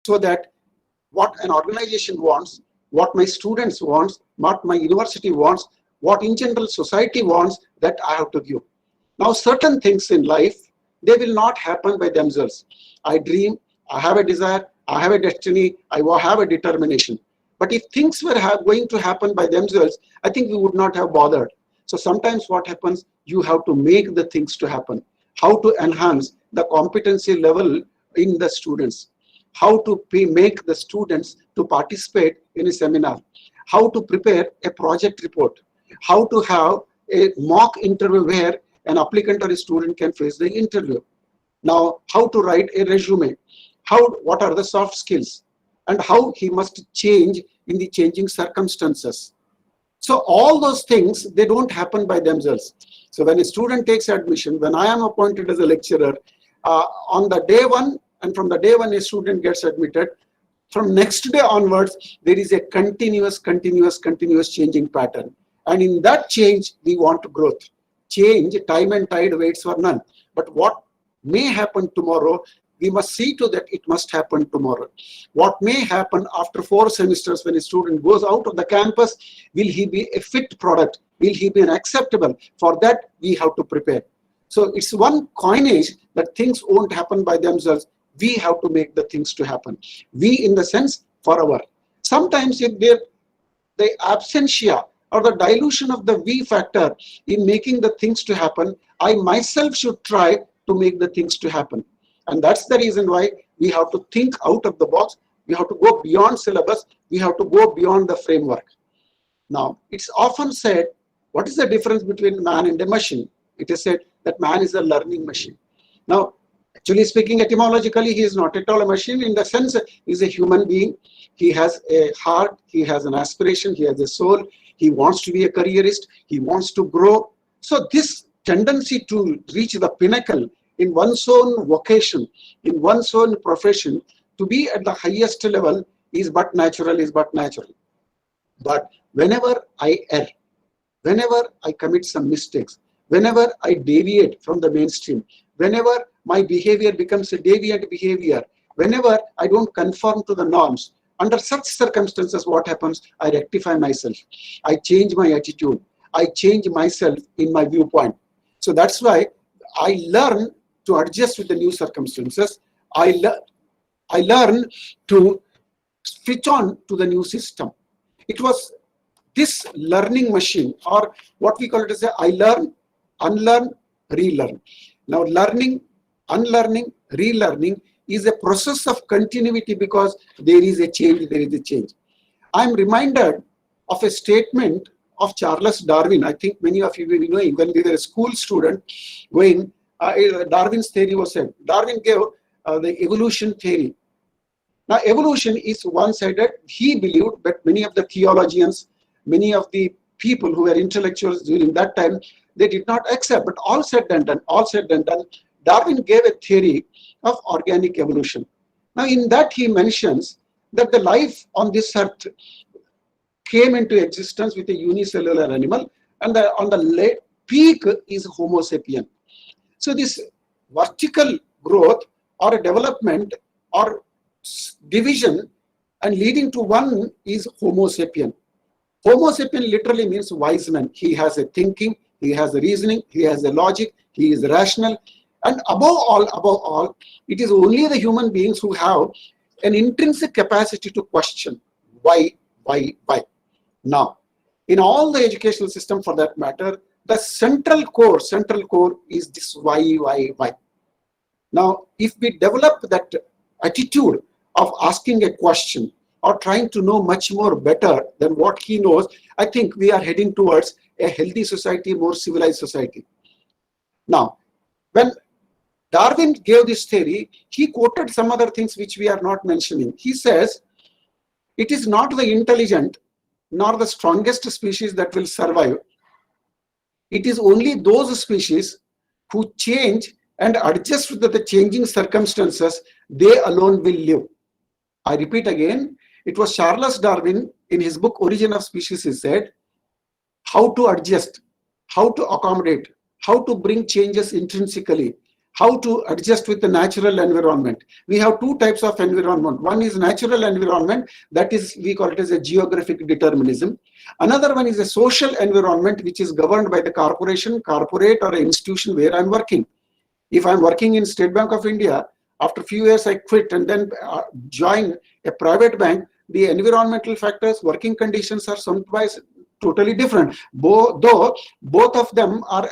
so that what an organization wants, what my students wants, what my university wants, what in general society wants, that I have to give. Now, certain things in life, they will not happen by themselves. I dream, I have a desire, I have a destiny, I have a determination. But if things were going to happen by themselves, I think we would not have bothered. So sometimes what happens, you have to make the things to happen. How to enhance the competency level in the students, how to make the students to participate in a seminar, how to prepare a project report, how to have a mock interview where an applicant or a student can face the interview. Now, how to write a resume, what are the soft skills, and how he must change in the changing circumstances. So all those things, they don't happen by themselves. So when a student takes admission, when I am appointed as a lecturer, on the day one, and from the day when a student gets admitted, from next day onwards, there is a continuous changing pattern. And in that change, we want growth. Change, time and tide waits for none. But what may happen tomorrow, we must see to that it must happen tomorrow. What may happen after 4 semesters when a student goes out of the campus, will he be a fit product? Will he be an acceptable? For that, we have to prepare. So it's one coinage that things won't happen by themselves. We have to make the things to happen. We in the sense for our. Sometimes if the absentia or the dilution of the V factor in making the things to happen, I myself should try to make the things to happen. And that's the reason why we have to think out of the box. We have to go beyond syllabus. We have to go beyond the framework. Now, it's often said, what is the difference between man and a machine? It is said that man is a learning machine. Now, actually speaking, etymologically, he is not at all a machine. In the sense, he is a human being. He has a heart. He has an aspiration. He has a soul. He wants to be a careerist. He wants to grow. So this tendency to reach the pinnacle in one's own vocation, in one's own profession, to be at the highest level is but natural, But whenever I err, whenever I commit some mistakes, whenever I deviate from the mainstream, whenever my behavior becomes a deviant behavior, whenever I don't conform to the norms, under such circumstances, what happens? I rectify myself. I change my attitude. I change myself in my viewpoint. So that's why I learn to adjust with the new circumstances. I learn to switch on to the new system. It was this learning machine, or what we call it as I learn, unlearn, relearn. Now, learning, unlearning, relearning is a process of continuity because there is a change, I'm reminded of a statement of Charles Darwin. I think many of you will know when we were a school student going, Darwin's theory was said. Darwin gave the evolution theory. Now, evolution is one-sided. He believed, but many of the theologians, many of the people who were intellectuals during that time, they did not accept. But all said and done, Darwin gave a theory of organic evolution. Now, in that he mentions that the life on this earth came into existence with a unicellular animal, and on the peak is Homo sapien. So this vertical growth or a development or division and leading to one is Homo sapien. Homo sapien literally means wise man. He has a thinking, he has a reasoning, he has a logic, he is rational. And above all, it is only the human beings who have an intrinsic capacity to question why. Now, in all the educational system for that matter, the central core is this why. Now, if we develop that attitude of asking a question or trying to know much more better than what he knows, I think we are heading towards a healthy society, more civilized society. Now, when Darwin gave this theory, he quoted some other things which we are not mentioning. He says, it is not the intelligent nor the strongest species that will survive. It is only those species who change and adjust with the changing circumstances, they alone will live. I repeat again, it was Charles Darwin in his book Origin of Species, he said, how to adjust, how to accommodate, how to bring changes intrinsically, how to adjust with the natural environment. We have two types of environment. One is natural environment, that is, we call it as a geographic determinism. Another one is a social environment, which is governed by the corporation, corporate, or institution where I'm working. If I'm working in State Bank of India, after a few years I quit and then join a private bank, the environmental factors, working conditions are sometimes totally different, though both of them are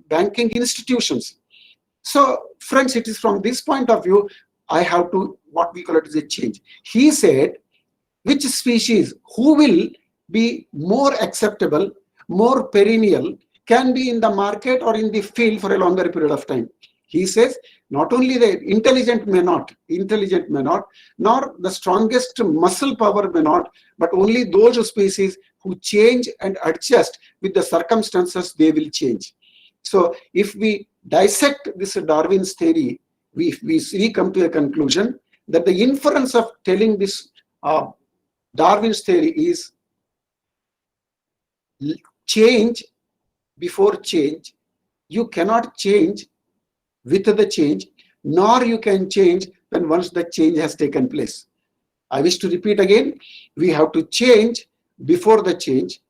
banking institutions. So friends, it is from this point of view, I have to, what we call it, is a change. He said, which species, who will be more acceptable, more perennial, can be in the market or in the field for a longer period of time. He says, not only the intelligent may not, nor the strongest muscle power may not, but only those species who change and adjust with the circumstances, they will change. So if we dissect this Darwin's theory, we come to a conclusion that the inference of telling this Darwin's theory is change before change. You cannot change with the change, nor you can change when once the change has taken place. I wish to repeat again, we have to change before the change.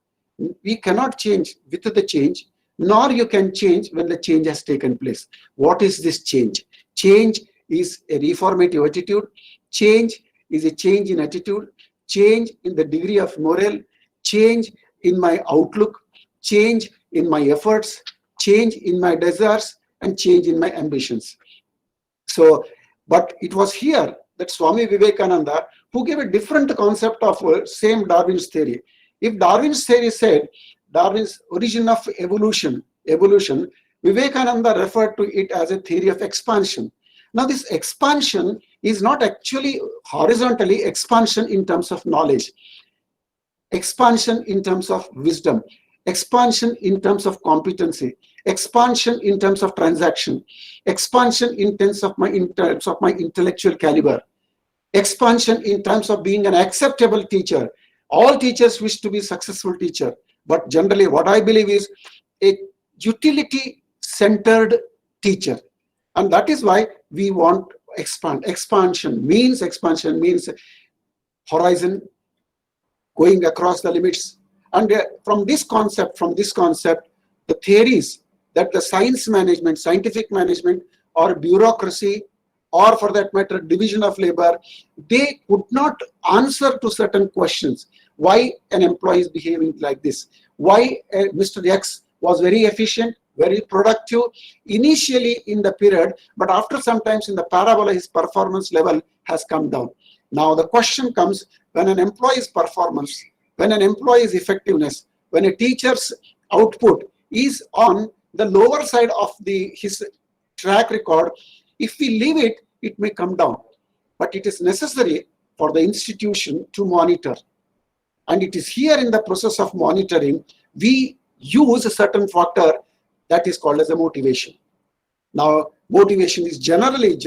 We cannot change with the change, nor you can change when the change has taken place. What is this change? Change is a reformative attitude. Change is a change in attitude, change in the degree of morale, change in my outlook, change in my efforts, change in my desires, and change in my ambitions. So, but it was here that Swami Vivekananda, who gave a different concept of same Darwin's theory. If Darwin's theory said Darwin's origin of evolution, Vivekananda referred to it as a theory of expansion. Now, this expansion is not actually horizontally expansion in terms of knowledge, expansion in terms of wisdom, expansion in terms of competency, expansion in terms of transaction, expansion in terms of my intellectual caliber, expansion in terms of being an acceptable teacher. All teachers wish to be successful teacher, but generally what I believe is a utility-centered teacher, and that is why we want expand. Expansion means horizon, going across the limits. And from this concept, the theories that the science management, scientific management, or bureaucracy, or for that matter, division of labor, they could not answer to certain questions. Why an employee is behaving like this? Why Mr. X was very efficient, very productive initially in the period, but after sometimes in the parabola, his performance level has come down. Now the question comes, when an employee's performance, when an employee's effectiveness, when a teacher's output is on the lower side of his track record, if we leave it, it may come down. But it is necessary for the institution to monitor. And it is here in the process of monitoring, we use a certain factor that is called as a motivation. Now, motivation is generally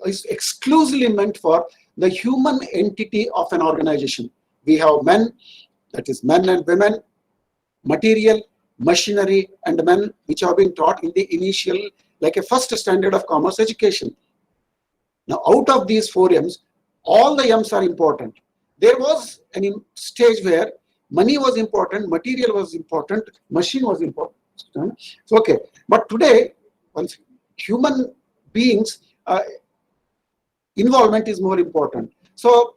is exclusively meant for the human entity of an organization. We have men, that is men and women, material, machinery, and men, which have been taught in the initial, like a first standard of commerce education. Now, out of these 4 M's, all the M's are important. There was a stage where money was important, material was important, machine was important. So, okay, but today, once human beings, involvement is more important. So,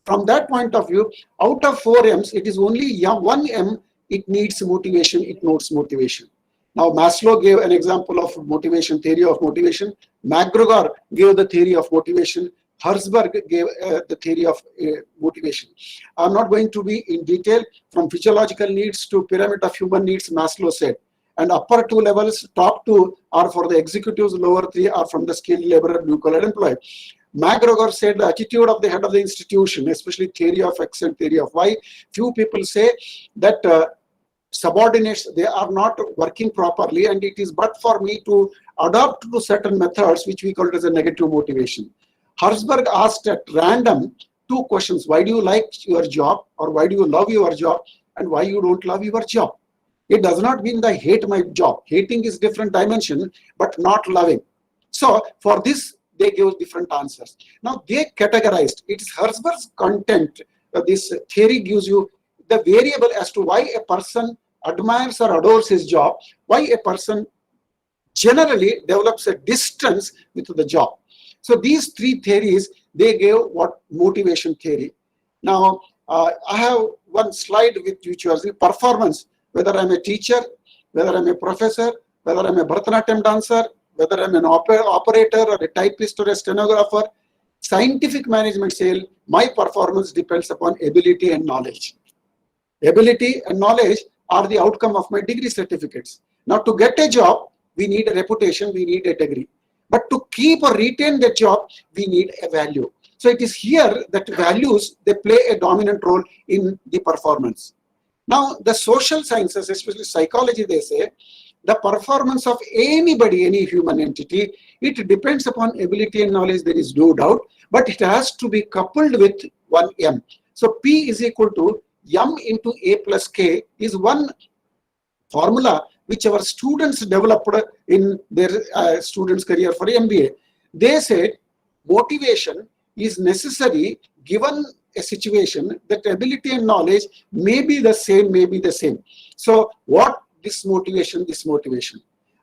from that point of view, out of 4 M's, it is only 1 M, it needs motivation, it notes motivation. Now, Maslow gave an example of motivation, theory of motivation. McGregor gave the theory of motivation. Herzberg gave the theory of motivation. I'm not going to be in detail. From physiological needs to pyramid of human needs, Maslow said. And upper 2 levels, top 2 are for the executives, lower 3 are from the skilled laborer, blue-collar employee. McGregor said the attitude of the head of the institution, especially theory of X and theory of Y. Few people say that subordinates, they are not working properly, and it is but for me to adopt to certain methods, which we call it as a negative motivation. Herzberg asked at random 2 questions. Why do you like your job, or why do you love your job, and why you don't love your job? It does not mean that I hate my job. Hating is different dimension, but not loving. So for this, they gave different answers. Now they categorized. It is Herzberg's content. This theory gives you the variable as to why a person admires or adores his job, why a person generally develops a distance with the job. So these three theories, they gave what motivation theory. Now, I have one slide with which was the performance, whether I'm a teacher, whether I'm a professor, whether I'm a Bharatanatyam dancer, whether I'm an operator or a typist or a stenographer, scientific management say my performance depends upon ability and knowledge. Ability and knowledge are the outcome of my degree certificates. Now to get a job, we need a reputation, we need a degree. But to keep or retain the job, we need a value. So it is here that values, they play a dominant role in the performance. Now the social sciences, especially psychology, they say, the performance of anybody, any human entity, it depends upon ability and knowledge, there is no doubt, but it has to be coupled with one M. So P is equal to M into A plus K is one formula which our students developed in their students' career for MBA. They said motivation is necessary given a situation that ability and knowledge may be the same, So what this motivation?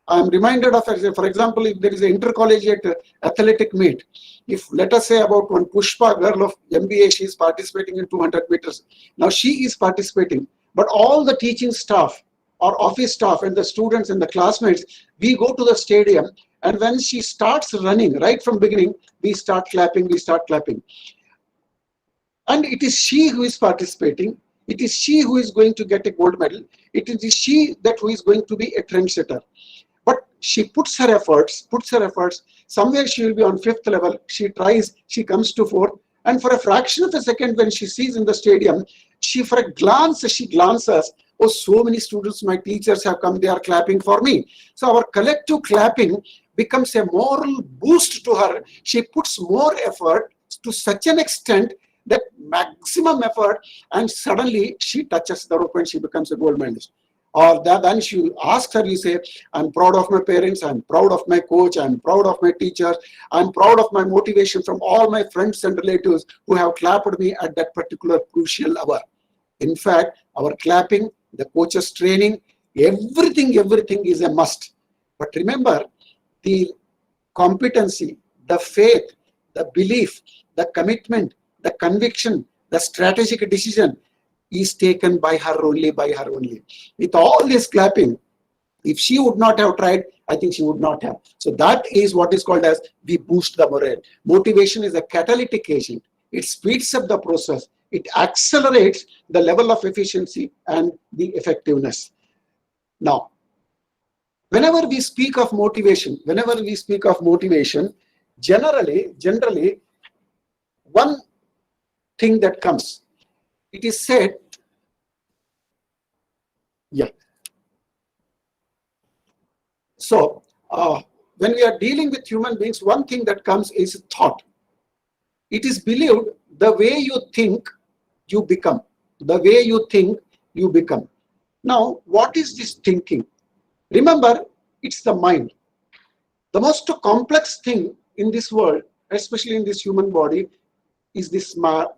I'm reminded of, for example, if there is an intercollegiate athletic meet, if let us say about one Pushpa girl of MBA, she is participating in 200 meters. Now she is participating, but all the teaching staff or office staff and the students and the classmates, we go to the stadium, and when she starts running, right from beginning, we start clapping. And it is she who is participating. It is she who is going to get a gold medal. It is she who is going to be a trendsetter. But she puts her efforts. Somewhere she will be on 5th level. She tries, she comes to 4th. And for a fraction of a second, when she sees in the stadium, for a glance, she glances, oh, so many students, my teachers have come, they are clapping for me. So our collective clapping becomes a moral boost to her. She puts more effort to such an extent that maximum effort, and suddenly she touches the rope and she becomes a gold medalist. Or then she asks her, you say, I'm proud of my parents, I'm proud of my coach, I'm proud of my teachers, I'm proud of my motivation from all my friends and relatives who have clapped me at that particular crucial hour. In fact, our clapping, the coach's training, everything is a must. But remember, the competency, the faith, the belief, the commitment, the conviction, the strategic decision is taken by her only. With all this clapping, if she would not have tried, I think she would not have. So that is what is called as we boost the morale. Motivation is a catalytic agent. It speeds up the process. It accelerates the level of efficiency and the effectiveness. Now, whenever we speak of motivation, generally, one thing that comes, it is said, So when we are dealing with human beings, one thing that comes is thought. It is believed the way you think, you become. Now, what is this thinking? Remember, it's the mind. The most complex thing in this world, especially in this human body, is this mind.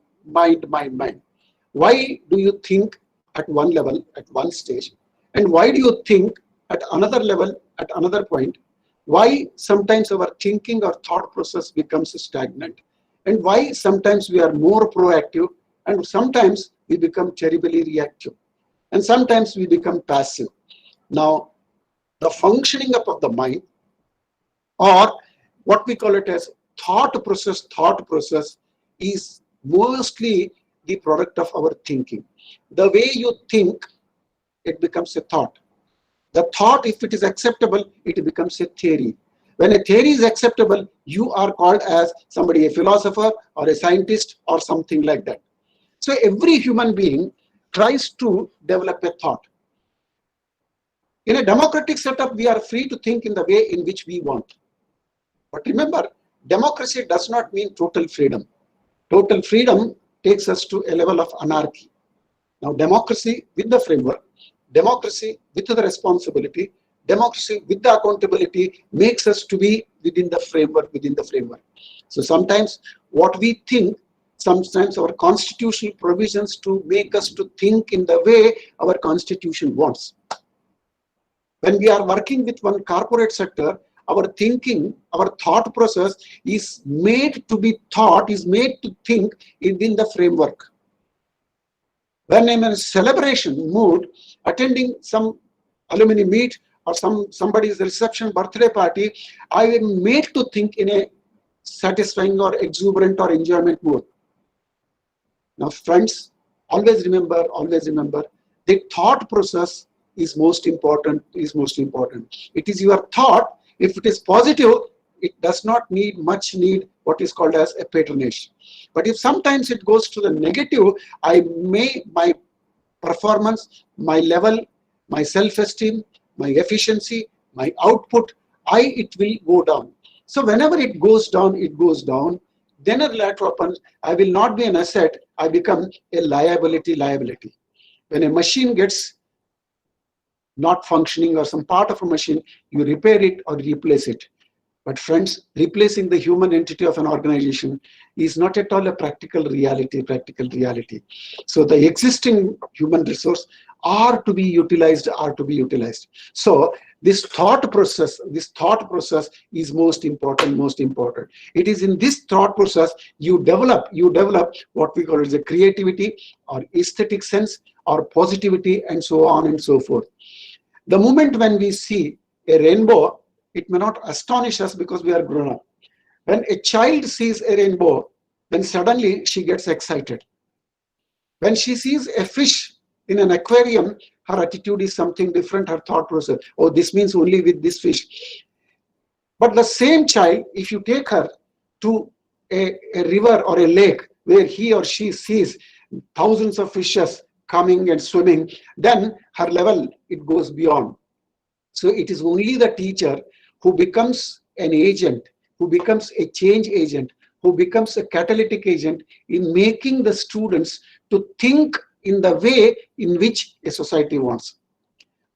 Why do you think at one level, at one stage? And why do you think at another level, at another point? Why sometimes our thinking or thought process becomes stagnant? And why sometimes we are more proactive and sometimes we become terribly reactive? And sometimes we become passive. Now, the functioning up of the mind, or what we call it as thought process is mostly the product of our thinking. The way you think, it becomes a thought. The thought, if it is acceptable, it becomes a theory. When a theory is acceptable, you are called as somebody, a philosopher or a scientist or something like that. So every human being tries to develop a thought. In a democratic setup, we are free to think in the way in which we want. But remember, democracy does not mean total freedom. Total freedom takes us to a level of anarchy. Now, democracy with the framework, democracy with the responsibility, democracy with the accountability makes us to be within the framework, So sometimes what we think, sometimes our constitutional provisions to make us to think in the way our constitution wants. When we are working with one corporate sector, our thinking, our thought process is made to be thought, is made to think within the framework. When I'm in a celebration mood, attending some alumni meet or somebody's reception, birthday party, I am made to think in a satisfying or exuberant or enjoyment mood. Now, friends, always remember, the thought process is most important, It is your thought. If it is positive, it does not need what is called as a patronage. But if sometimes it goes to the negative, my performance, my level, my self-esteem, my efficiency, my output, it will go down. So whenever it goes down, then a later happens, I will not be an asset, I become a liability. When a machine gets not functioning or some part of a machine, you repair it or replace it. But friends, replacing the human entity of an organization is not at all a practical reality. So the existing human resource are to be utilized. So this thought process is most important. It is in this thought process you develop what we call as a creativity or aesthetic sense or positivity and so on and so forth. The moment when we see a rainbow, it may not astonish us because we are grown up. When a child sees a rainbow, then suddenly she gets excited. When she sees a fish in an aquarium, her attitude is something different, her thought process. Oh, this means only with this fish. But the same child, if you take her to a river or a lake where he or she sees thousands of fishes coming and swimming, then her level, it goes beyond. So it is only the teacher who becomes an agent, who becomes a change agent, who becomes a catalytic agent in making the students to think in the way in which a society wants.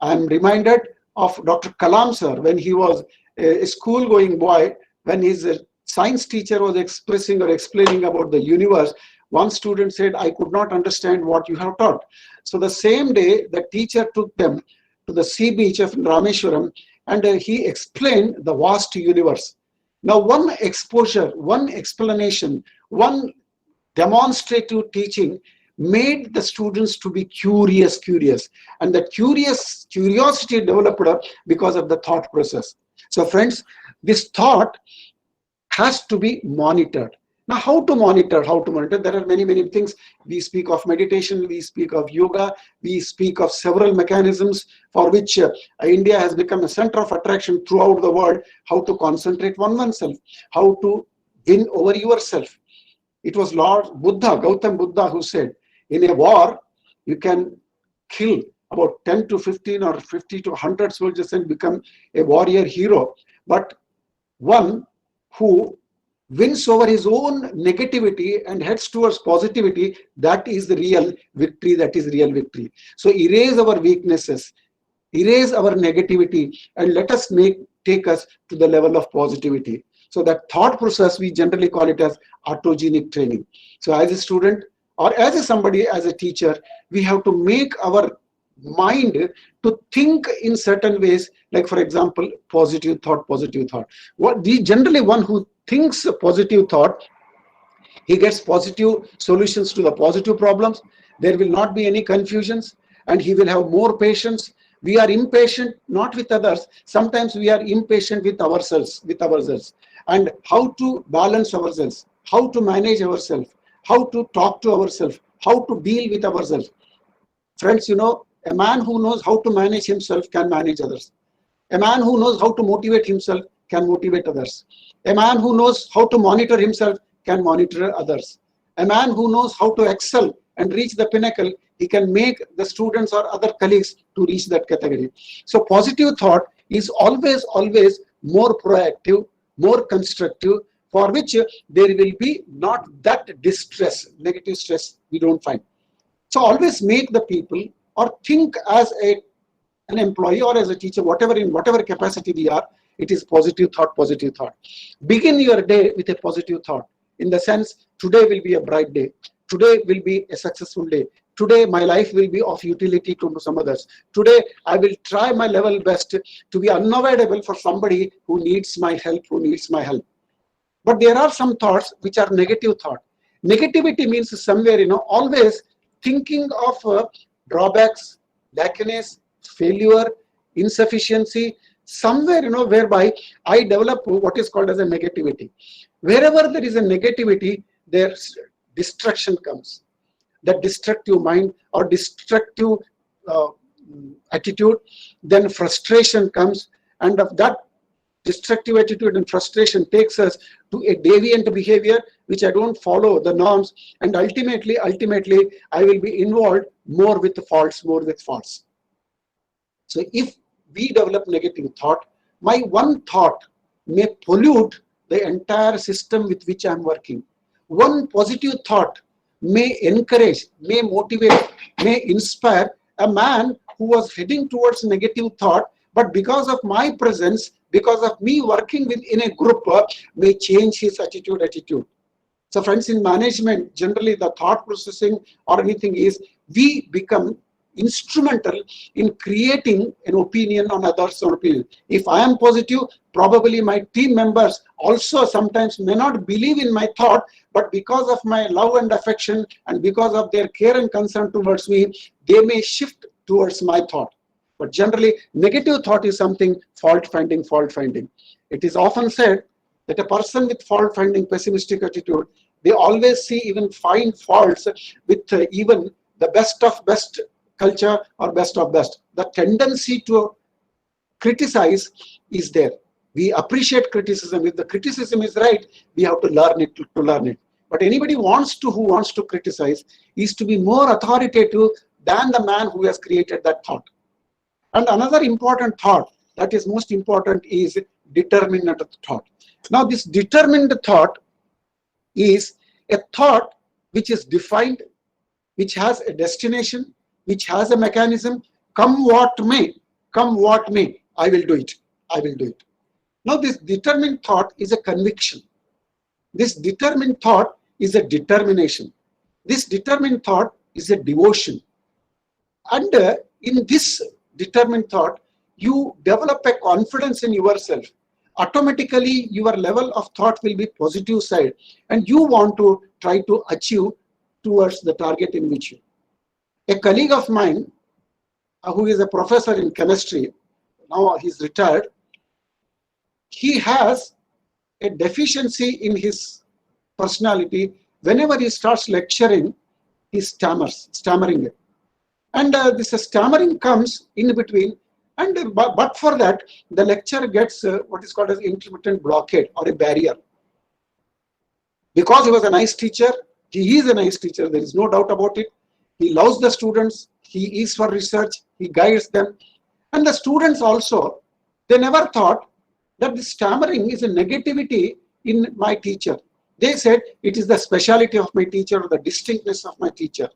I am reminded of Dr. Kalam sir when he was a school-going boy, when his science teacher was expressing or explaining about the universe. One student said, I could not understand what you have taught. So the same day, the teacher took them to the sea beach of Rameshwaram, and he explained the vast universe. Now, one exposure, one explanation, one demonstrative teaching made the students to be curious, and that curiosity developed up because of the thought process. So friends, this thought has to be monitored. Now, how to monitor? There are many things. We speak of meditation, we speak of yoga, we speak of several mechanisms for which India has become a center of attraction throughout the world. How to concentrate on oneself, how to win over yourself. It was Lord Buddha, Gautam Buddha, who said, in a war, you can kill about 10 to 15 or 50 to 100 soldiers and become a warrior hero. But one who wins over his own negativity and heads towards positivity, that is the real victory. So erase our weaknesses, erase our negativity, and let us take us to the level of positivity. So that thought process, we generally call it as autogenic training. So as a student or as a teacher, we have to make our mind to think in certain ways, like for example, positive thought. Generally one who thinks a positive thought, he gets positive solutions to the positive problems. There will not be any confusions, and he will have more patience. We are impatient not with others, sometimes we are impatient with ourselves, and how to balance ourselves, how to manage ourselves, how to talk to ourselves, how to deal with ourselves. Friends, a man who knows how to manage himself can manage others. A man who knows how to motivate himself can motivate others. A man who knows how to monitor himself can monitor others. A man who knows how to excel and reach the pinnacle, he can make the students or other colleagues to reach that category. So positive thought is always more proactive, more constructive, for which there will be not that distress, negative stress we don't find. So always make the people or think as a an employee or as a teacher, whatever in whatever capacity we are, it is positive thought, positive thought. Begin your day with a positive thought, in the sense, today will be a bright day. Today will be a successful day. Today my life will be of utility to some others. Today I will try my level best to be unavoidable for somebody who needs my help, who needs my help. But there are some thoughts which are negative thought. Negativity means somewhere, always thinking of drawbacks, lackness, failure, insufficiency, somewhere, whereby I develop what is called as a negativity. Wherever there is a negativity, there's destruction comes. That destructive mind or destructive uh, attitude, then frustration comes, and of that destructive attitude and frustration takes us to a deviant behavior which I don't follow the norms, and ultimately I will be involved more with the faults, more with faults. So if we develop negative thought, my one thought may pollute the entire system with which I am working. One positive thought may encourage, may motivate, may inspire a man who was heading towards negative thought, but because of my presence, because of me working within a group, may change his attitude. So friends, in management, generally the thought processing or anything is, we become instrumental in creating an opinion on others' opinion. If I am positive, probably my team members also sometimes may not believe in my thought, but because of my love and affection and because of their care and concern towards me, they may shift towards my thought. But generally, negative thought is something fault finding. It is often said that a person with fault finding, pessimistic attitude, they always see, even find faults with even the best of best culture or best of best. The tendency to criticize is there. We appreciate criticism. If the criticism is right, we have to learn it. But anybody who wants to criticize is to be more authoritative than the man who has created that thought. And another important thought that is most important is determined thought. Now this determined thought is a thought which is defined, which has a destination, which has a mechanism. Come what may, I will do it. Now this determined thought is a conviction. This determined thought is a determination. This determined thought is a devotion. And in this determined thought, you develop a confidence in yourself. Automatically, your level of thought will be positive side, and you want to try to achieve towards the target in which you. A colleague of mine, who is a professor in chemistry, now he's retired, he has a deficiency in his personality. Whenever he starts lecturing, he stammering it. And this stammering comes in between, and but for that, the lecture gets what is called as intermittent blockade or a barrier. Because he was a nice teacher, he is a nice teacher, there is no doubt about it. He loves the students, he is for research, he guides them. And the students also, they never thought that the stammering is a negativity in my teacher. They said it is the speciality of my teacher or the distinctness of my teacher.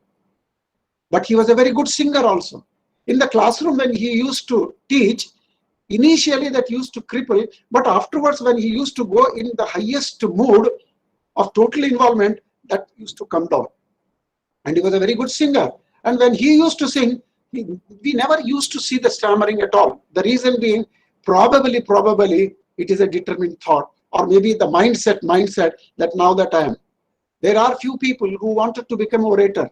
But he was a very good singer also. In the classroom when he used to teach, initially that used to cripple, but afterwards when he used to go in the highest mood of total involvement, that used to come down. And he was a very good singer. And when he used to sing, we never used to see the stammering at all. The reason being, probably it is a determined thought, or maybe the mindset that now that I am. There are few people who wanted to become orator.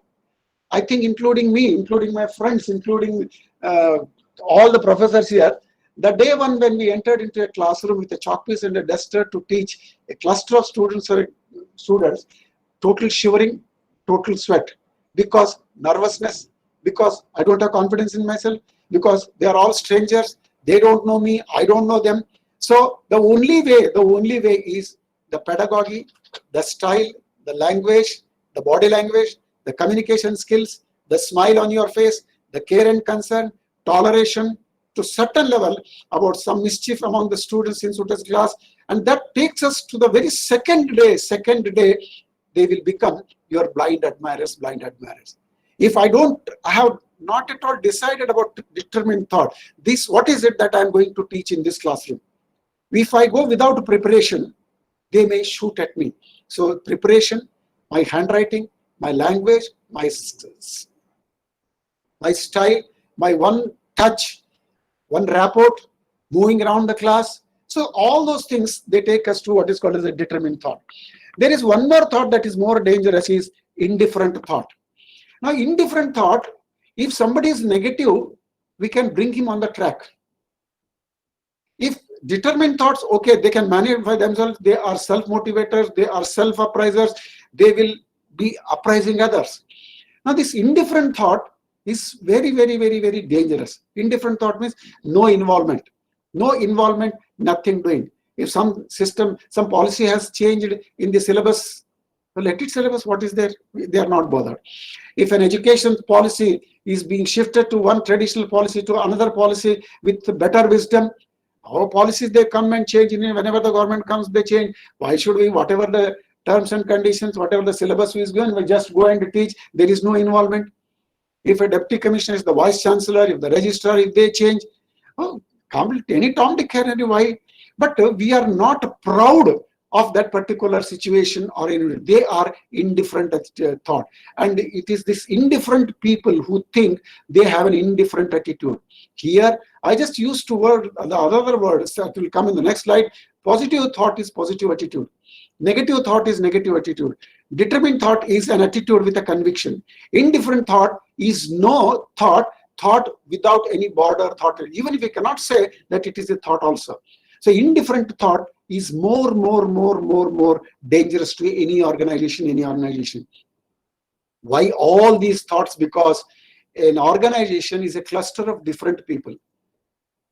I think including me, including my friends, including all the professors here, the day one when we entered into a classroom with a chalk piece and a duster to teach a cluster of students, total shivering, total sweat, because nervousness, because I don't have confidence in myself, because they are all strangers, they don't know me, I don't know them. So the only way is the pedagogy, the style, the language, the body language, the communication skills, the smile on your face, the care and concern, toleration to certain level about some mischief among the students in Suta's class, and that takes us to the very second day, they will become your blind admirers. If I don't have not at all decided about determined thought. What is it that I'm going to teach in this classroom? If I go without preparation, they may shoot at me. So preparation, my handwriting, my language, my style, my one touch, one rapport, moving around the class. So all those things, they take us to what is called as a determined thought. There is one more thought that is more dangerous, is indifferent thought. Now, indifferent thought, if somebody is negative, we can bring him on the track. If determined thoughts, okay, they can manage by themselves, they are self-motivators, they are self-apprisers, they will be apprising others. Now, this indifferent thought is very, very, very, very dangerous. Indifferent thought means no involvement. No involvement, nothing doing. If some system, some policy has changed in the syllabus, well, let it syllabus, what is there? They are not bothered. If an education policy is being shifted to one traditional policy to another policy with better wisdom, our policies, they come and change. Whenever the government comes, they change. Why should we, whatever the terms and conditions, whatever the syllabus is given, we just go and teach. There is no involvement. If a deputy commissioner is the vice chancellor, if the registrar, if they change, oh, any Tom, Dick, Harry, why? But we are not proud of that particular situation, or they are indifferent thought. And it is this indifferent people who think they have an indifferent attitude. Here, I just used the other words that will come in the next slide. Positive thought is positive attitude. Negative thought is negative attitude. Determined thought is an attitude with a conviction. Indifferent thought is no thought without any border thought, even if we cannot say that it is a thought also. So indifferent thought is more dangerous to any organization. Why all these thoughts? Because an organization is a cluster of different people.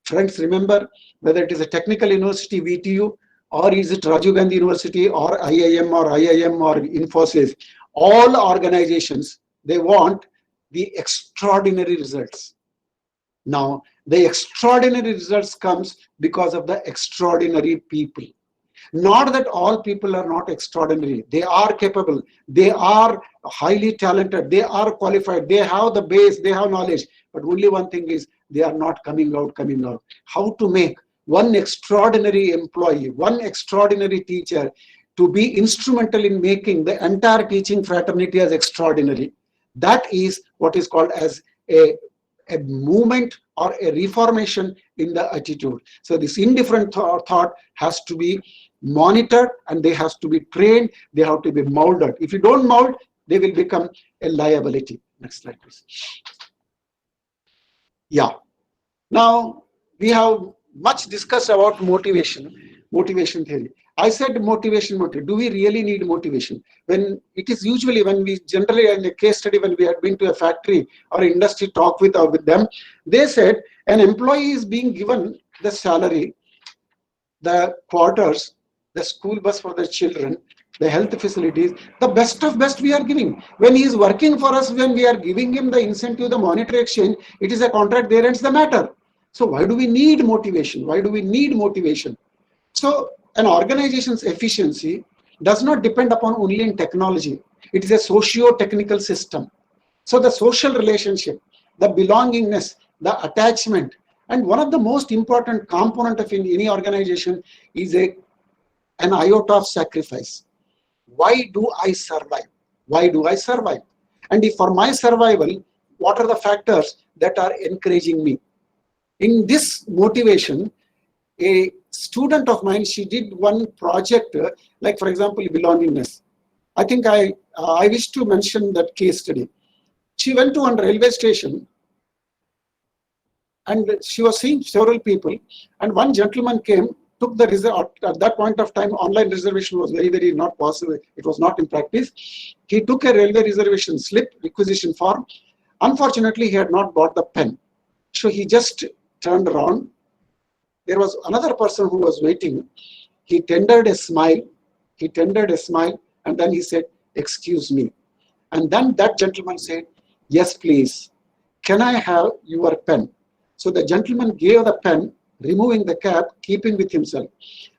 Friends, remember, whether it is a technical university, VTU, or is it Rajiv Gandhi University, or IIM, or Infosys, all organizations, they want the extraordinary results. Now, the extraordinary results comes because of the extraordinary people. Not that all people are not extraordinary. They are capable. They are highly talented. They are qualified. They have the base. They have knowledge. But only one thing is, they are not coming out. How to make one extraordinary employee, one extraordinary teacher to be instrumental in making the entire teaching fraternity as extraordinary. That is what is called as a movement or a reformation in the attitude. So this indifferent thought has to be monitored, and they have to be trained, they have to be molded. If you don't mold, they will become a liability. Next slide, please. Yeah. Now, we have much discussed about motivation theory. I said motivation. Do we really need motivation? When it is usually, when we generally in a case study, when we had been to a factory or industry, talk with them, they said an employee is being given the salary, the quarters, the school bus for the children, the health facilities, the best of best we are giving. When he is working for us, when we are giving him the incentive, the monetary exchange, it is a contract, there ends the matter. So why do we need motivation? So an organization's efficiency does not depend upon only in technology. It is a socio-technical system. So the social relationship, the belongingness, the attachment, and one of the most important component of any organization is an iota of sacrifice. Why do I survive? And if for my survival, what are the factors that are encouraging me? In this motivation, a student of mine, she did one project, like for example, belongingness. I think I wish to mention that case study. She went to one railway station and she was seeing several people, and one gentleman came, took the reserve. At that point of time, online reservation was very not possible. It was not in practice. He took a railway reservation slip, requisition form. Unfortunately, he had not bought the pen. So he just turned around. There was another person who was waiting. He tendered a smile, and then he said, "Excuse me." And then that gentleman said, "Yes, please. Can I have your pen?" So the gentleman gave the pen, removing the cap, keeping with himself.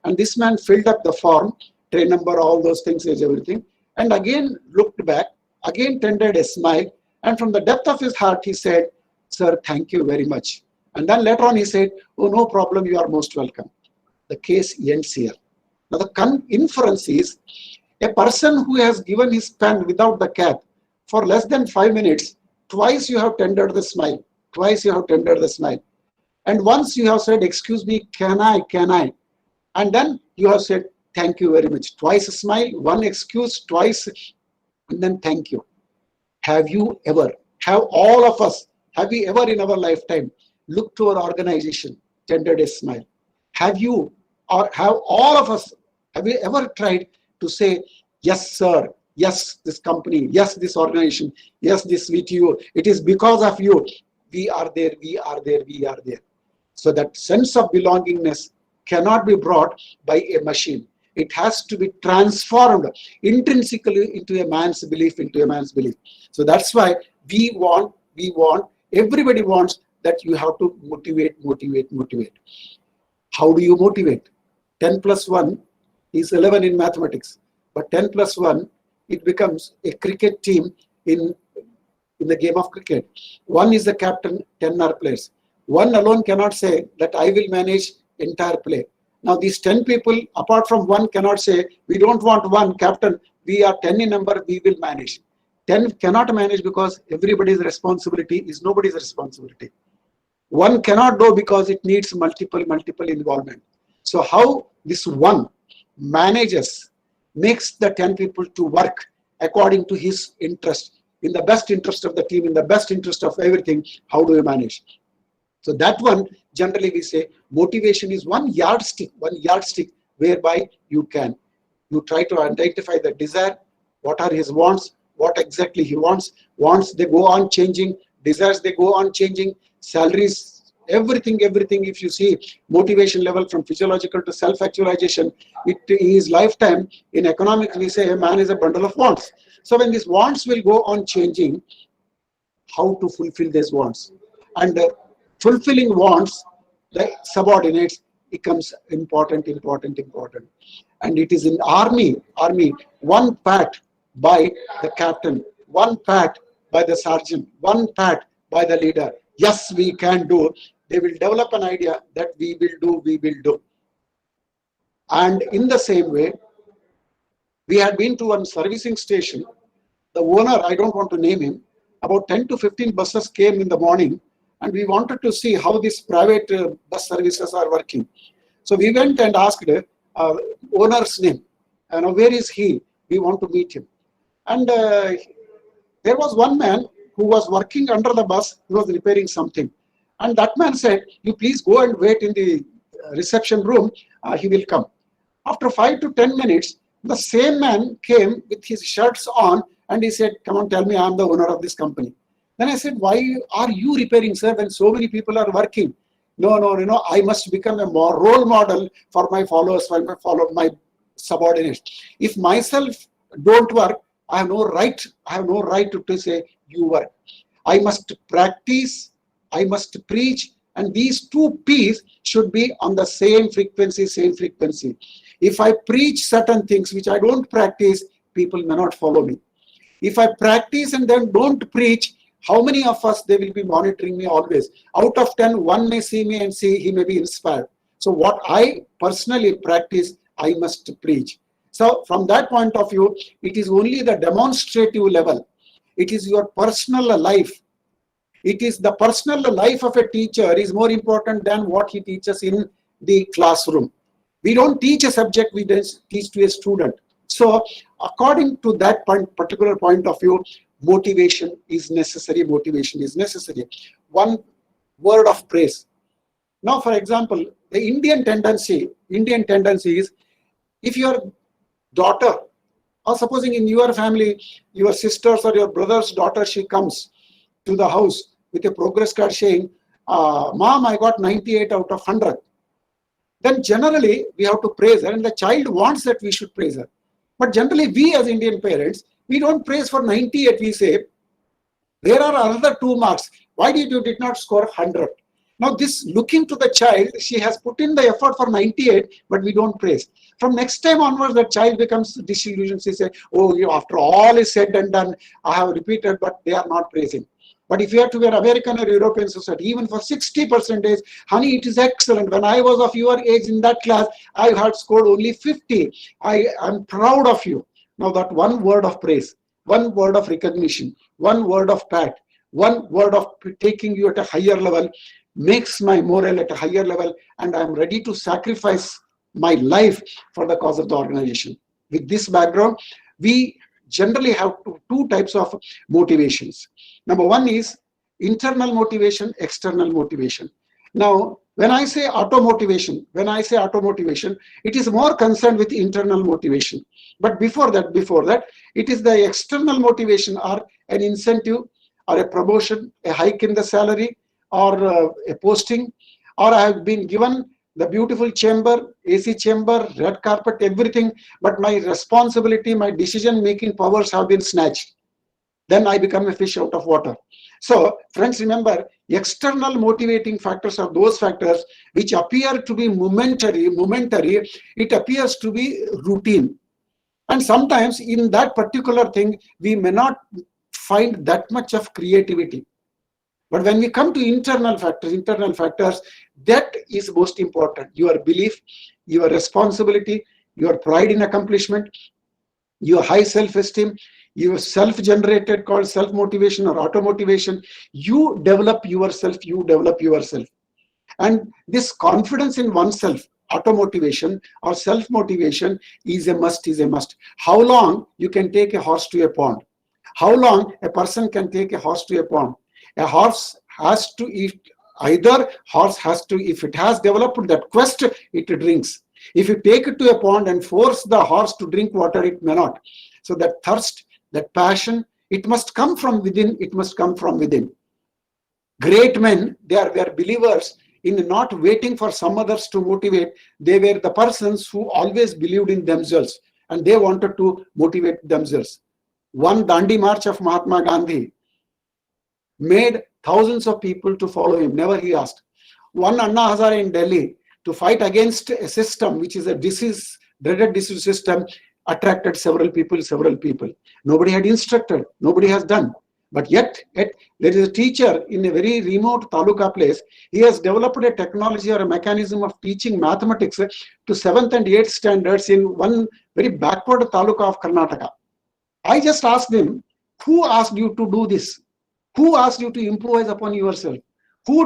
And this man filled up the form, train number, all those things, everything, and again looked back, again tendered a smile, and from the depth of his heart, he said, sir, thank you very much. And then later on he said, oh, no problem, you are most welcome. The case ends here. Now the inference is, a person who has given his pen without the cap for less than 5 minutes, twice you have tendered the smile. Twice you have tendered the smile. And once you have said, excuse me, can I? And then you have said, thank you very much. Twice a smile, one excuse, twice, and then thank you. Have you ever, have all of us, have we ever in our lifetime looked to our organization, tendered a smile? Have you, or have all of us, have we ever tried to say, yes, sir, yes, this company, yes, this organization, yes, this VTU, it is because of you, we are there, we are there, we are there. So that sense of belongingness cannot be brought by a machine. It has to be transformed intrinsically into a man's belief, So that's why we want, everybody wants that you have to motivate. How do you motivate? 10 plus 1 is 11 in mathematics, but 10 plus 1, it becomes a cricket team in the game of cricket. 1 is the captain, 10 are players. 1 alone cannot say that I will manage entire play. Now these 10 people, apart from 1, cannot say, we don't want 1 captain, we are 10 in number, we will manage. 10 cannot manage because everybody's responsibility is nobody's responsibility. 1 cannot do because it needs multiple involvement. So how this 1 manages, makes the 10 people to work according to his interest, in the best interest of the team, in the best interest of everything, how do you manage? So that one, generally we say, motivation is one yardstick whereby you try to identify the desire, what are his wants, what exactly he wants. Wants, they go on changing, desires, they go on changing, salaries, everything. If you see motivation level from physiological to self-actualization, in his lifetime, in economics, we say a man is a bundle of wants. So when these wants will go on changing, how to fulfill these wants? And fulfilling wants, the subordinates, becomes important. And it is in army, 1 pat by the captain, 1 pat by the sergeant, 1 pat by the leader. Yes, we can do. They will develop an idea that we will do. And in the same way, we had been to one servicing station. The owner, I don't want to name him, about 10 to 15 buses came in the morning, and we wanted to see how these private bus services are working. So we went and asked owner's name, where is he? We want to meet him. And there was one man who was working under the bus. He was repairing something. And that man said, you please go and wait in the reception room. He will come. After 5 to 10 minutes, the same man came with his shirts on, and he said, come on, tell me, I'm the owner of this company. Then I said, why are you repairing, sir, when so many people are working? No, I must become a role model for my followers, for my subordinates. If myself don't work, I have no right to say you work. I must practice, I must preach, and these 2 P's should be on the same frequency. If I preach certain things which I don't practice, people may not follow me. If I practice and then don't preach, how many of us, they will be monitoring me always? Out of 10, 1 may see me and see he may be inspired. So what I personally practice, I must preach. So from that point of view, it is only the demonstrative level. It is your personal life. It is the personal life of a teacher is more important than what he teaches in the classroom. We don't teach a subject, we teach to a student. So according to that particular point of view, motivation is necessary. One word of praise. Now, for example, the Indian tendency is, if your daughter, or supposing in your family, your sister's or your brother's daughter, she comes to the house with a progress card saying, Mom, I got 98 out of 100. Then generally we have to praise her, and the child wants that we should praise her. But generally we as Indian parents, we don't praise for 98. We say, there are another 2 marks. Why you did not score 100? Now this, looking to the child, she has put in the effort for 98, but we don't praise. From next time onwards, the child becomes disillusioned. She says, oh, after all is said and done, I have repeated, but they are not praising. But if you have to wear American or European society, even for 60%, honey, it is excellent. When I was of your age in that class, I had scored only 50. I am proud of you. Now that one word of praise, one word of recognition, one word of pat, one word of taking you at a higher level makes my morale at a higher level, and I am ready to sacrifice my life for the cause of the organization. With this background, we generally have two types of motivations. Number one is internal motivation, external motivation. Now, when I say auto motivation, it is more concerned with internal motivation. But before that, it is the external motivation, or an incentive, or a promotion, a hike in the salary, or a posting, or I have been given the beautiful chamber, AC chamber, red carpet, everything, but my responsibility, my decision-making powers have been snatched. Then I become a fish out of water. So, friends, remember, external motivating factors are those factors which appear to be momentary, it appears to be routine. And sometimes in that particular thing, we may not find that much of creativity. But when we come to internal factors, that is most important. Your belief, your responsibility, your pride in accomplishment, your high self-esteem, your self-generated called self-motivation or auto-motivation. You develop yourself. And this confidence in oneself, auto-motivation or self-motivation is a must. How long you can take a horse to a pond? How long a person can take a horse to a pond? A horse has to eat, if it has developed that quest, it drinks. If you take it to a pond and force the horse to drink water, it may not. So that thirst, that passion, it must come from within. Great men, they were believers in not waiting for some others to motivate. They were the persons who always believed in themselves, and they wanted to motivate themselves. One Dandi March of Mahatma Gandhi made thousands of people to follow him. Never he asked. One Anna Hazare in Delhi, to fight against a system which is a dreaded disease system, attracted several people. Nobody had instructed, nobody has done. But yet there is a teacher in a very remote taluka place. He has developed a technology or a mechanism of teaching mathematics to 7th and 8th standards in one very backward taluka of Karnataka. I just asked him, who asked you to do this? Who asked you to improvise upon yourself? Who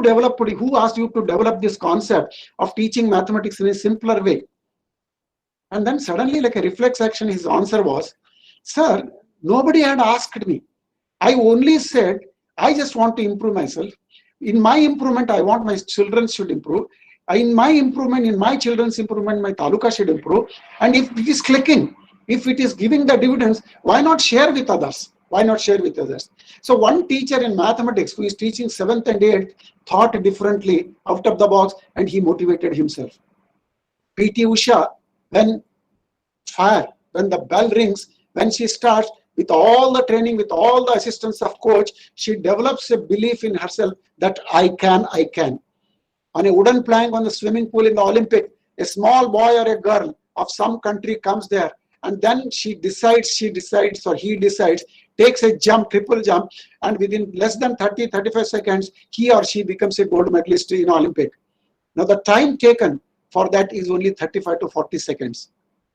asked you to develop this concept of teaching mathematics in a simpler way? And then suddenly, like a reflex action, his answer was, sir, nobody had asked me. I only said, I just want to improve myself. In my improvement, I want my children should improve. In my improvement, in my children's improvement, my taluka should improve. And if it is clicking, if it is giving the dividends, why not share with others? So one teacher in mathematics who is teaching 7th and 8th thought differently out of the box, and he motivated himself. P.T. Usha, when the bell rings, when she starts with all the training, with all the assistance of coach, she develops a belief in herself that I can. On a wooden plank on the swimming pool in the Olympic, a small boy or a girl of some country comes there, and then he decides, takes a jump, triple jump, and within less than 30-35 seconds, he or she becomes a gold medalist in Olympic. Now the time taken for that is only 35 to 40 seconds.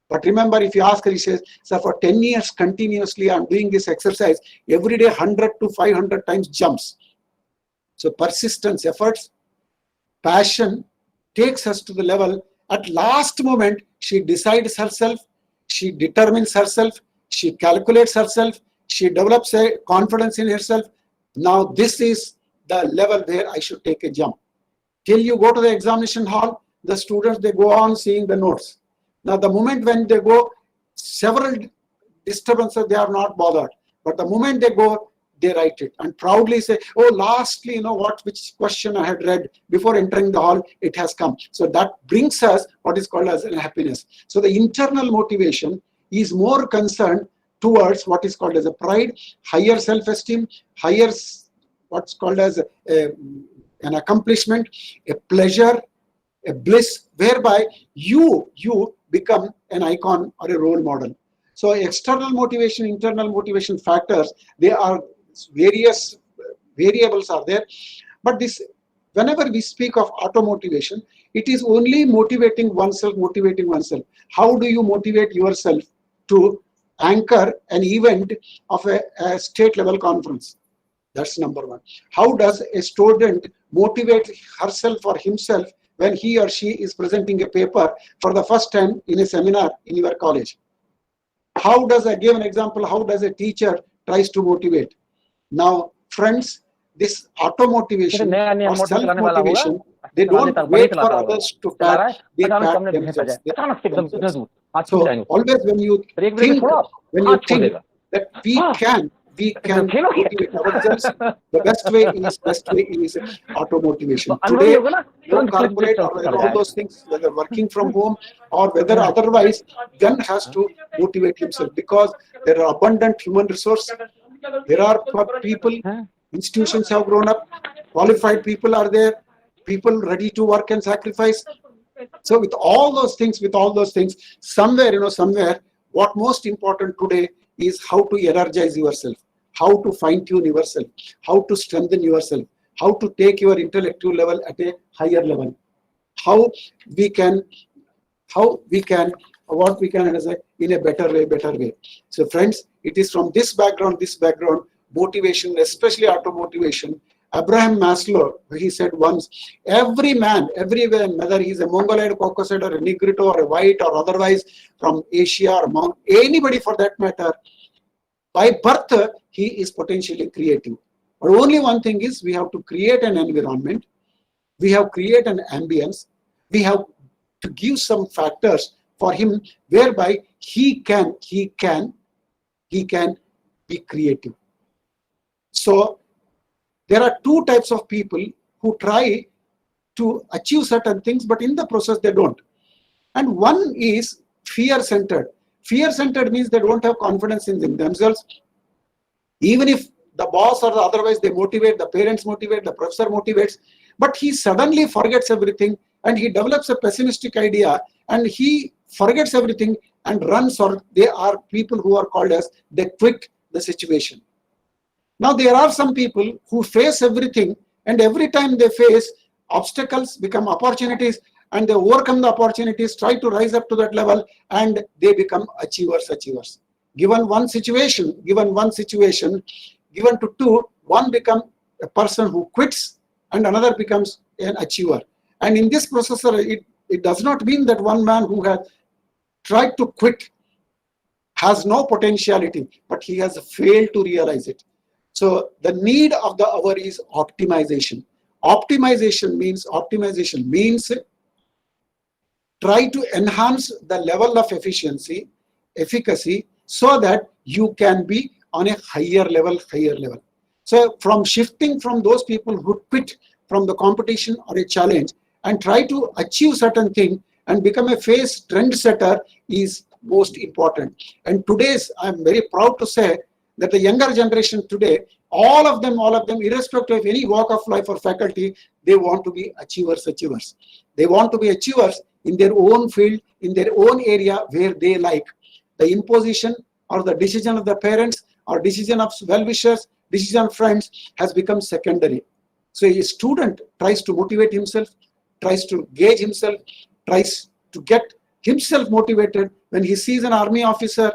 But remember, if you ask her, he says, sir, for 10 years continuously, I'm doing this exercise every day, 100 to 500 times jumps. So persistence, efforts, passion takes us to the level. At last moment, she decides herself, she determines herself, she calculates herself, she develops a confidence in herself. Now this is the level where I should take a jump. Till you go to the examination hall, the students, they go on seeing the notes. Now the moment when they go, several disturbances, they are not bothered. But the moment they go, they write it and proudly say, oh, lastly, which question I had read before entering the hall, it has come. So that brings us what is called as happiness. So the internal motivation is more concerned towards what is called as a pride, higher self-esteem, higher what's called as an accomplishment, a pleasure, a bliss, whereby you become an icon or a role model. So external motivation, internal motivation factors, they are various variables are there. But this, whenever we speak of auto motivation, it is only motivating oneself. How do you motivate yourself to anchor an event of a state level conference? That's number one. How does a student motivate herself or himself when he or she is presenting a paper for the first time in a seminar in your college? How does, I give an example, how does a teacher tries to motivate? Now, friends, this auto motivation or self-motivation, they don't wait for others to pat, they pat themselves. So always when you think that we can motivate ourselves, the best way is auto motivation. Today, no corporate or all those things, whether working from home or whether otherwise, one has to motivate himself, because there are abundant human resources. There are people, institutions have grown up, qualified people are there, people ready to work and sacrifice. So with all those things, somewhere, what most important today is how to energize yourself, how to fine tune yourself, how to strengthen yourself, how to take your intellectual level at a higher level, how we can what we can say in a better way. So friends, it is from this background, motivation, especially auto motivation. Abraham Maslow, he said once, every man, everywhere, whether he's a Mongoloid, Caucasoid, or a Negrito, or a white, or otherwise from Asia, or anybody for that matter, by birth, he is potentially creative. But only one thing is, we have to create an environment, we have to create an ambience, we have to give some factors for him whereby he can be creative. So there are two types of people who try to achieve certain things, but in the process they don't. And one is fear-centered. Fear-centered means they don't have confidence in themselves. Even if the boss or otherwise they motivate, the parents motivate, the professor motivates, but he suddenly forgets everything and he develops a pessimistic idea and he forgets everything and runs, or they are people who are called as they quit the situation. Now there are some people who face everything, and every time they face obstacles become opportunities, and they overcome the opportunities, try to rise up to that level, and they become achievers. Given one situation, given to two, one become a person who quits and another becomes an achiever. And in this process, it does not mean that one man who has tried to quit has no potentiality, but he has failed to realize it. So the need of the hour is optimization. Optimization means try to enhance the level of efficacy, so that you can be on a higher level. So from shifting from those people who quit from the competition or a challenge and try to achieve certain thing and become a phase trendsetter is most important. And today's, I'm very proud to say that the younger generation today, all of them, irrespective of any walk of life or faculty, they want to be achievers. They want to be achievers in their own field, in their own area where they like. The imposition or the decision of the parents or decision of well-wishers, decision of friends has become secondary. So a student tries to motivate himself, tries to gauge himself, tries to get himself motivated. When he sees an army officer,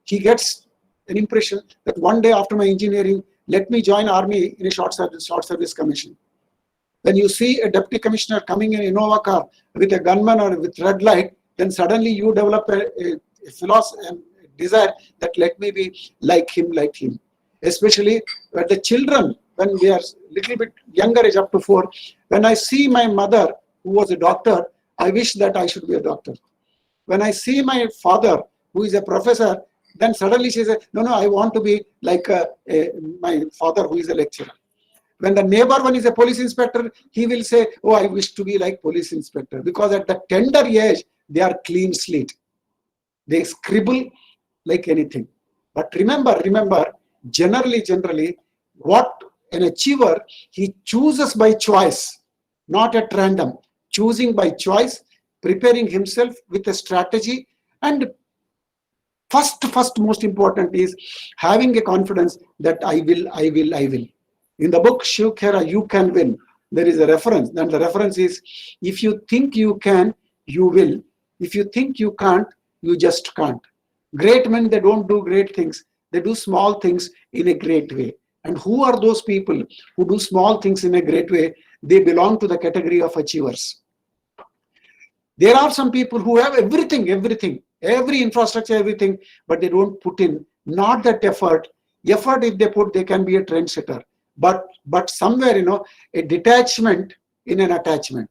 he gets an impression that one day after my engineering, let me join army in a short service commission. When you see a deputy commissioner coming in an Innova car with a gunman or with red light, then suddenly you develop a philosophy and desire that let me be like him. Especially when the children, when they are little bit younger age, up to 4, when I see my mother who was a doctor, I wish that I should be a doctor. When I see my father who is a professor, then suddenly she says, no, I want to be like my father who is a lecturer. When the neighbor one is a police inspector, he will say, oh, I wish to be like police inspector, because at the tender age, they are clean slate. They scribble like anything. But remember, generally, what an achiever, he chooses by choice, not at random. Choosing by choice, preparing himself with a strategy, and first most important is having a confidence that I will. In the book Shiv Khera, You Can Win, there is a reference, and the reference is, if you think you can, you will. If you think you can't, you just can't. Great men, they don't do great things. They do small things in a great way. And who are those people who do small things in a great way? They belong to the category of achievers. There are some people who have everything, every infrastructure, everything, but they don't put in, not that effort. Effort, if they put, they can be a trendsetter. But somewhere, a detachment in an attachment.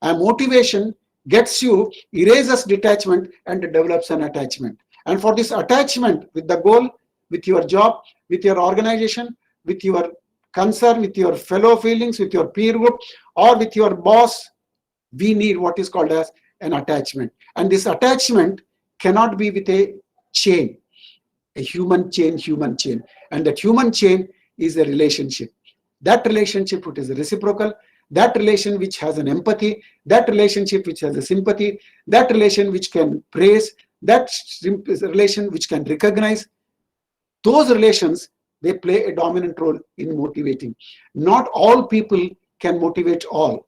A motivation gets you, erases detachment and develops an attachment. And for this attachment with the goal, with your job, with your organization, with your concern, with your fellow feelings, with your peer group, or with your boss, we need what is called as an attachment. And this attachment cannot be with a chain, a human chain. And that human chain is a relationship. That relationship which is reciprocal, that relation which has an empathy, that relationship which has a sympathy, that relation which can praise, that relation which can recognize. Those relations, they play a dominant role in motivating. Not all people can motivate all.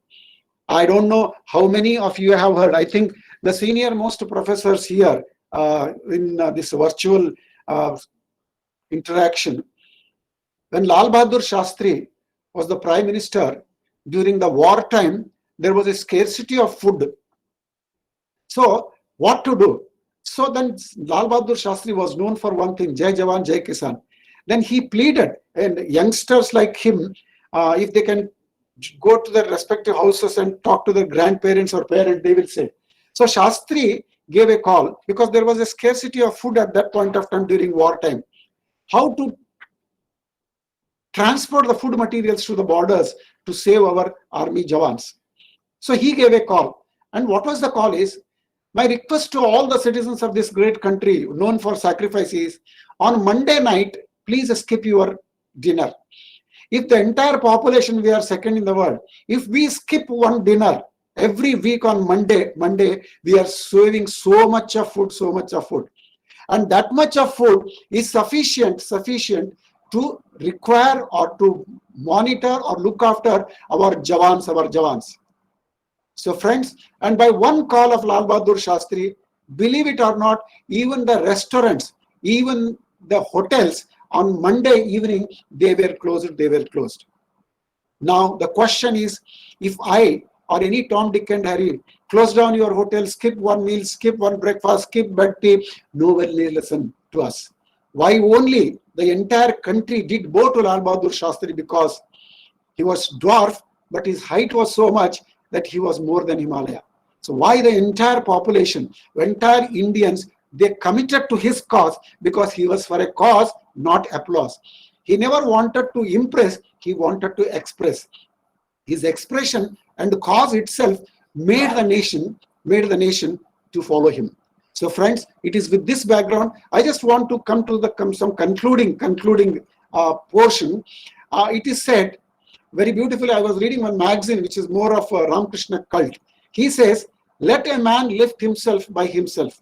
I don't know how many of you have heard. I think the senior most professors here in this virtual interaction, when Lal Bahadur Shastri was the prime minister during the wartime, there was a scarcity of food. So what to do? So then Lal Bahadur Shastri was known for one thing, Jai Jawan, Jai Kisan. Then he pleaded, and youngsters like him, if they can go to their respective houses and talk to their grandparents or parents, they will say. So Shastri gave a call because there was a scarcity of food at that point of time during wartime. How to transport the food materials to the borders to save our army Jawans. So he gave a call. And what was the call is, my request to all the citizens of this great country known for sacrifice is, on Monday night, please skip your dinner. If the entire population, we are second in the world, if we skip one dinner every week on Monday, we are saving so much of food. And that much of food is sufficient to require or to monitor or look after our Jawans. So friends, and by one call of Lal Bahadur Shastri, believe it or not, even the restaurants, even the hotels on Monday evening, they were closed. Now the question is, if I or any Tom, Dick and Harry close down your hotel, skip one meal, skip one breakfast, skip bed tea, no one will listen to us. Why only the entire country did bow to Lal Bahadur Shastri? Because he was dwarf, but his height was so much that he was more than Himalaya. So why the entire population, entire Indians, they committed to his cause? Because he was for a cause, not applause. He never wanted to impress, he wanted to express. His expression and the cause itself made the nation to follow him. So friends, it is with this background, I just want to come to some concluding portion. It is said very beautifully. I was reading one magazine which is more of a Ramakrishna cult. He says, let a man lift himself by himself.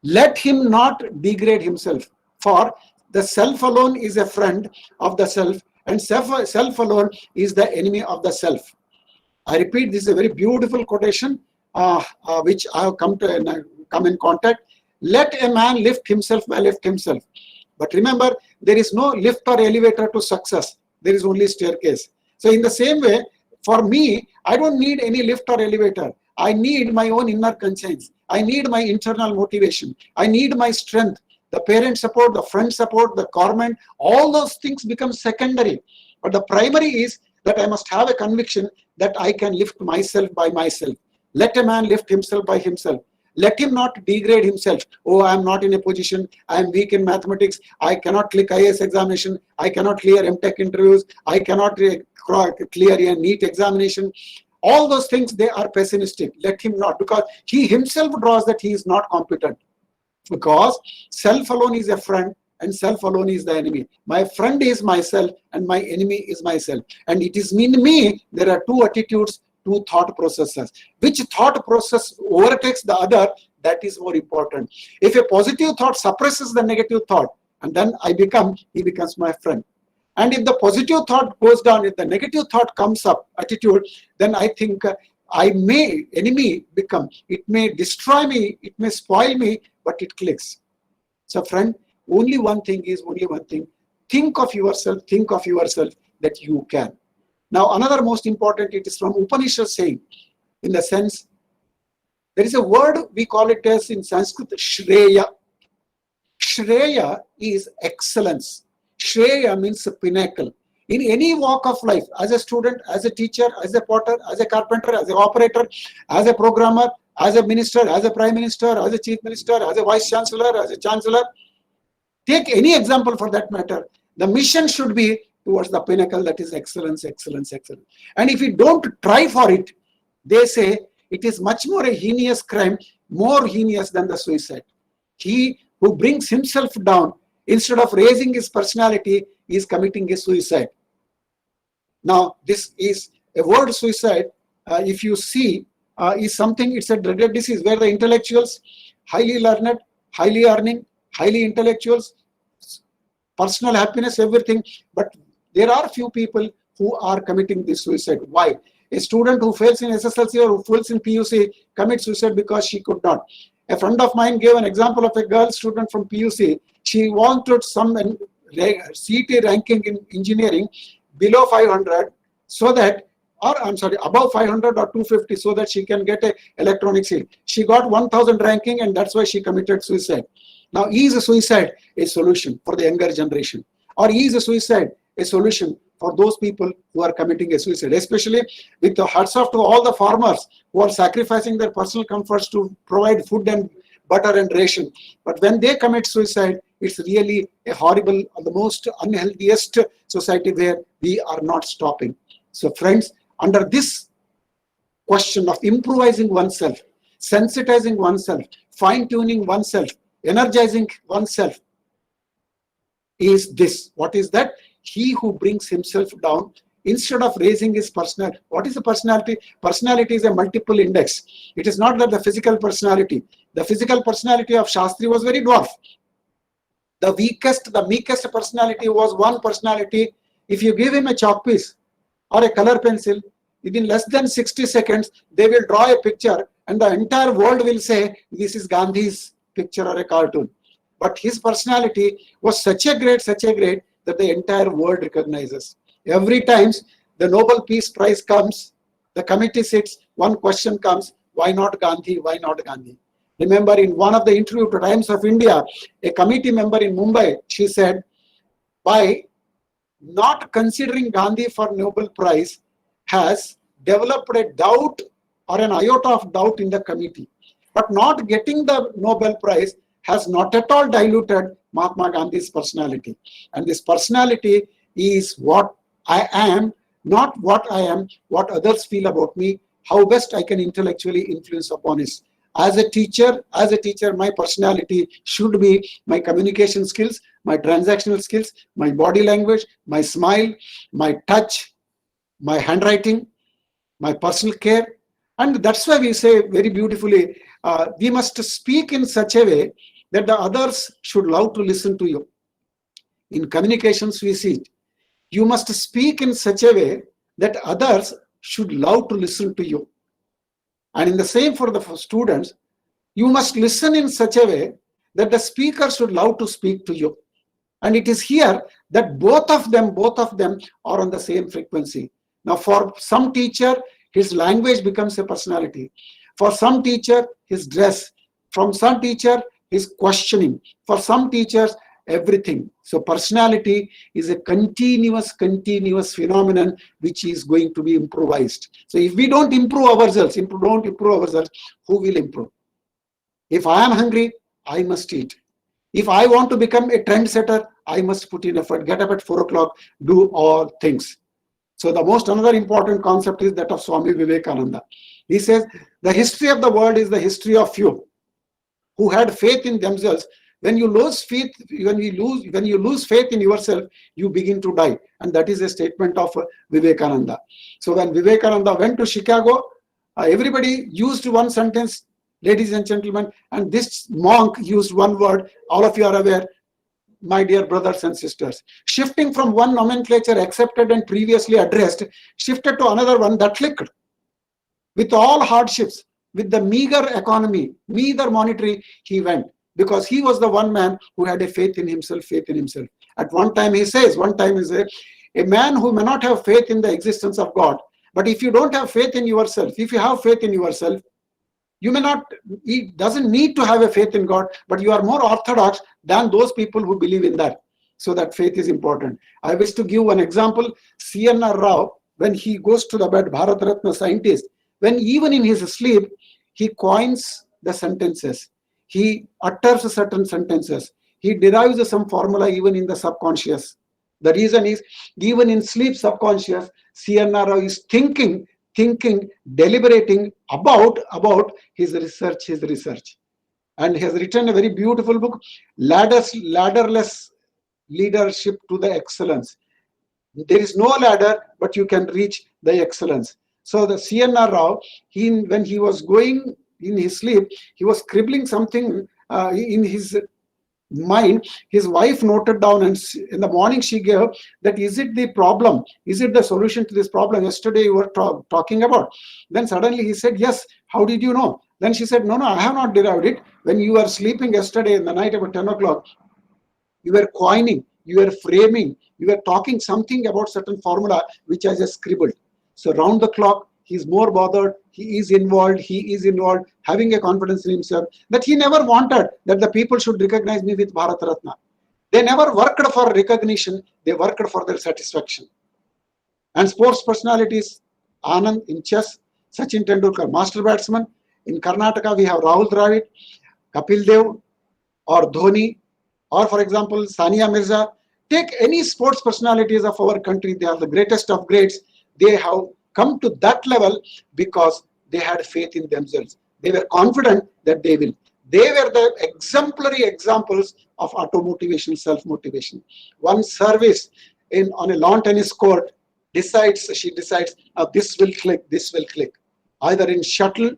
Let him not degrade himself, for the self alone is a friend of the self, and self alone is the enemy of the self. I repeat, this is a very beautiful quotation which I have come in contact. Let a man lift himself by himself. But remember, there is no lift or elevator to success. There is only staircase. So in the same way, for me, I don't need any lift or elevator. I need my own inner conscience. I need my internal motivation. I need my strength. The parent support, the friend support, the government, all those things become secondary. But the primary is that I must have a conviction that I can lift myself by myself. Let a man lift himself by himself. Let him not degrade himself. Oh, I am not in a position. I am weak in mathematics. I cannot click IAS examination. I cannot clear MTech interviews. I cannot clear a NEET examination. All those things, they are pessimistic. Let him not, because he himself draws that he is not competent. Because self alone is a friend and self alone is the enemy. My friend is myself and my enemy is myself. And it is in me, there are two attitudes, two thought processes. Which thought process overtakes the other, that is more important. If a positive thought suppresses the negative thought, and then he becomes my friend. And if the positive thought goes down, if the negative thought comes up, attitude, then I think enemy become, it may destroy me, it may spoil me, but it clicks. So friend, only one thing, think of yourself that you can. Now another most important, it is from Upanishad saying, in the sense, there is a word, we call it as in Sanskrit, Shreya. Shreya is excellence. Shreya means pinnacle. In any walk of life, as a student, as a teacher, as a potter, as a carpenter, as an operator, as a programmer, as a minister, as a prime minister, as a chief minister, as a vice chancellor, as a chancellor, take any example for that matter, the mission should be towards the pinnacle, that is excellence, excellence, excellence. And if you don't try for it, they say it is much more a heinous crime, more heinous than the suicide. He who brings himself down, instead of raising his personality, is committing a suicide. Now, this is a word suicide, if you see, is something, it's a dreaded disease where the intellectuals, highly learned, highly earning, highly intellectuals, personal happiness, everything, but there are few people who are committing this suicide. Why? A student who fails in SSLC or who fails in PUC commits suicide because she could not. A friend of mine gave an example of a girl student from PUC. She wanted some CET ranking in engineering below 500 so that, or I'm sorry, above 500 or 250 so that she can get a electronics field. She got 1000 ranking and that's why she committed suicide. Now, is a suicide a solution for the younger generation? Or is a suicide a solution for those people who are committing a suicide? Especially with the hats off to all the farmers who are sacrificing their personal comforts to provide food and butter and ration. But when they commit suicide, it's really a horrible, the most unhealthiest society where we are not stopping. So friends, under this question of improvising oneself, sensitizing oneself, fine-tuning oneself, energizing oneself, is this. What is that? He who brings himself down instead of raising his personality. What is a personality? Personality is a multiple index. It is not that the physical personality. The physical personality of Shastri was very dwarf. The weakest, the meekest personality was one personality. If you give him a chalk piece or a color pencil, within less than 60 seconds, they will draw a picture and the entire world will say, this is Gandhi's picture or a cartoon. But his personality was such a great, that the entire world recognizes. Every time the Nobel Peace Prize comes, the committee sits, one question comes, why not Gandhi? Why not Gandhi? Remember, in one of the interview to Times of India, a committee member in Mumbai, she said, by not considering Gandhi for Nobel Prize has developed a doubt or an iota of doubt in the committee. But not getting the Nobel Prize has not at all diluted Mahatma Gandhi's personality. And this personality is what I am, not what I am, what others feel about me, how best I can intellectually influence upon it. As a teacher, my personality should be my communication skills, my transactional skills, my body language, my smile, my touch, my handwriting, my personal care. And that's why we say very beautifully, we must speak in such a way that the others should love to listen to you. In communications, we see it. You must speak in such a way that others should love to listen to you. And in the same for the students, you must listen in such a way that the speaker should love to speak to you. And it is here that both of them are on the same frequency. Now, for some teacher, his language becomes a personality. For some teacher, his dress. From some teacher, his questioning. For some teachers, everything. So personality is a continuous phenomenon which is going to be improvised. So if we don't improve ourselves, who will improve? If I am hungry, I must eat. If I want to become a trendsetter, I must put in effort, get up at 4 o'clock, do all things. So the most another important concept is that of Swami Vivekananda. He says, the history of the world is the history of few who had faith in themselves. When you lose faith, when you lose faith in yourself, you begin to die. And that is a statement of Vivekananda. So when Vivekananda went to Chicago, everybody used one sentence, ladies and gentlemen, and this monk used one word. All of you are aware. my dear brothers and sisters. Shifting from one nomenclature accepted and previously addressed, shifted to another one that clicked. With all hardships, with the meager economy, meager monetary, he went. Because he was the one man who had a faith in himself, faith in himself. At one time he says, a man who may not have faith in the existence of God, but if you don't have faith in yourself, if you have faith in yourself, you may not, he doesn't need to have a faith in God, but you are more orthodox than those people who believe in that. So that faith is important. I wish to give one example. C.N.R. Rao, when he goes to the bed, Bharat Ratna scientist, when even in his sleep, he coins the sentences. He utters certain sentences. He derives some formula even in the subconscious. The reason is, even in sleep subconscious, C.N.R. Rao is thinking, deliberating about his research. And he has written a very beautiful book, Ladderless Leadership to the Excellence. There is no ladder, but you can reach the excellence. So the C.N.R. Rao, when he was going in his sleep, he was scribbling something in his mind. His wife noted down, and in the morning she gave that, is it the problem? Is it the solution to this problem yesterday you were talking about? Then suddenly he said, yes. How did you know? Then she said, no, I have not derived it. When you were sleeping yesterday in the night about 10 o'clock, you were coining, you were framing, you were talking something about certain formula which I just scribbled. So round the clock, he's more bothered, he is involved, having a confidence in himself that he never wanted that the people should recognize me with Bharat Ratna. They never worked for recognition, they worked for their satisfaction. And sports personalities, Anand in chess, Sachin Tendulkar, master batsman. In Karnataka, we have Rahul Dravid, Kapil Dev, or Dhoni, or for example, Sania Mirza. Take any sports personalities of our country, they are the greatest of greats. They have come to that level because they had faith in themselves. They were confident that they will. They were the exemplary examples of auto-motivation, self-motivation. One service on a lawn tennis court she decides, this will click. Either in shuttle,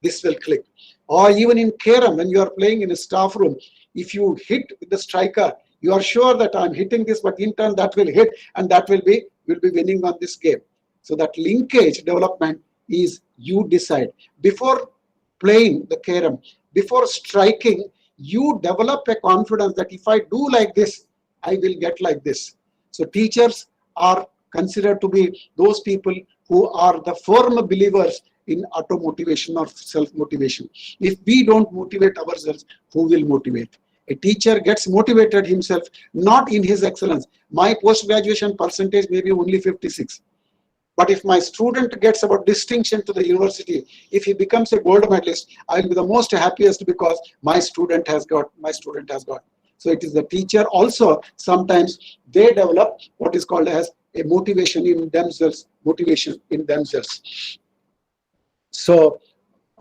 this will click. Or even in carom, when you are playing in a staff room, if you hit with the striker, you are sure that I'm hitting this, but in turn that will hit, and that will be winning on this game. So that linkage development is you decide. Before playing the carom, before striking, you develop a confidence that if I do like this, I will get like this. So teachers are considered to be those people who are the firm believers in auto-motivation or self-motivation. If we don't motivate ourselves, who will motivate? A teacher gets motivated himself, not in his excellence. My post-graduation percentage may be only 56. But if my student gets about distinction to the university, if he becomes a gold medalist, I will be the most happiest because my student has got. So it is the teacher also, sometimes they develop what is called as a motivation in themselves. So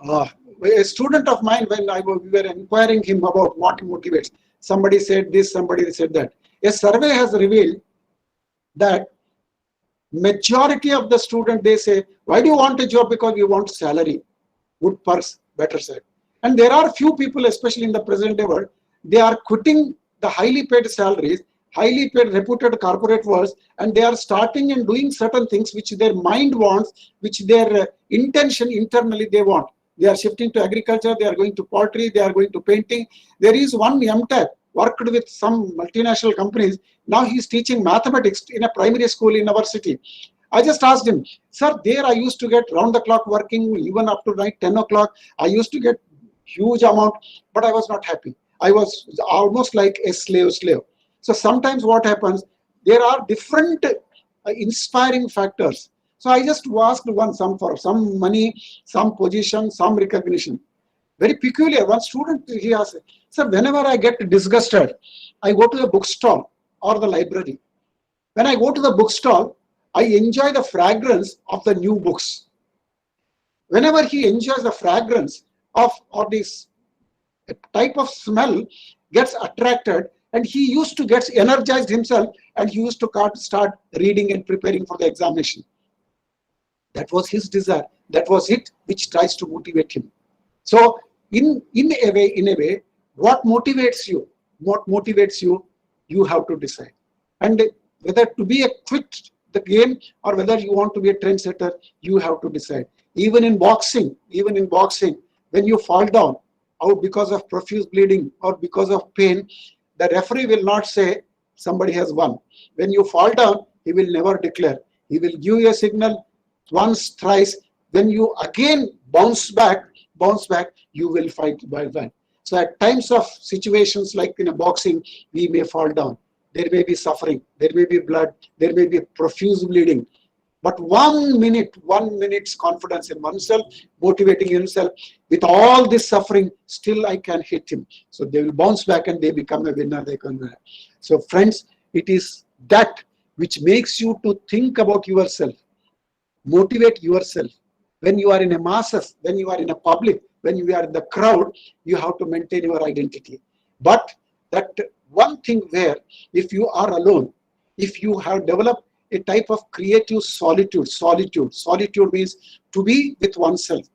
a student of mine, when we were inquiring him about what motivates, somebody said this, somebody said that. A survey has revealed that majority of the students, they say, why do you want a job? Because you want salary, good perks, better side. And there are few people, especially in the present day world, they are quitting the highly paid salaries, highly paid reputed corporate worlds, and they are starting and doing certain things which their mind wants, which their intention internally they want. They are shifting to agriculture, they are going to pottery, they are going to painting. There is one MTech, worked with some multinational companies. Now he is teaching mathematics in a primary school in our city. I just asked him, sir, there I used to get round the clock working, even up to night 10 o'clock. I used to get huge amount, but I was not happy. I was almost like a slave. So sometimes what happens, there are different inspiring factors. So I just asked some for some money, some position, some recognition. Very peculiar. One student, he asked, sir, whenever I get disgusted, I go to the bookstall or the library. When I go to the bookstall, I enjoy the fragrance of the new books. Whenever he enjoys the fragrance of or this type of smell, gets attracted, and he used to get energized himself, and he used to start reading and preparing for the examination. That was his desire. That was it which tries to motivate him. So in a way, what motivates you? what motivates you, you have to decide. And whether to be a quit the game or whether you want to be a trendsetter, you have to decide. Even in boxing, when you fall down out because of profuse bleeding or because of pain, the referee will not say somebody has won. When you fall down, he will never declare. He will give you a signal once, thrice. When you again bounce back, you will fight by one. So at times of situations like in a boxing, we may fall down. There may be suffering, there may be blood, there may be profuse bleeding. But 1 minute, 1 minute's confidence in oneself, motivating himself, with all this suffering, still I can hit him. So they will bounce back and they become a winner. So friends, it is that which makes you to think about yourself, motivate yourself. When you are in a masses, when you are in a public, when you are in the crowd, you have to maintain your identity. But that one thing where if you are alone, if you have developed a type of creative solitude means to be with oneself,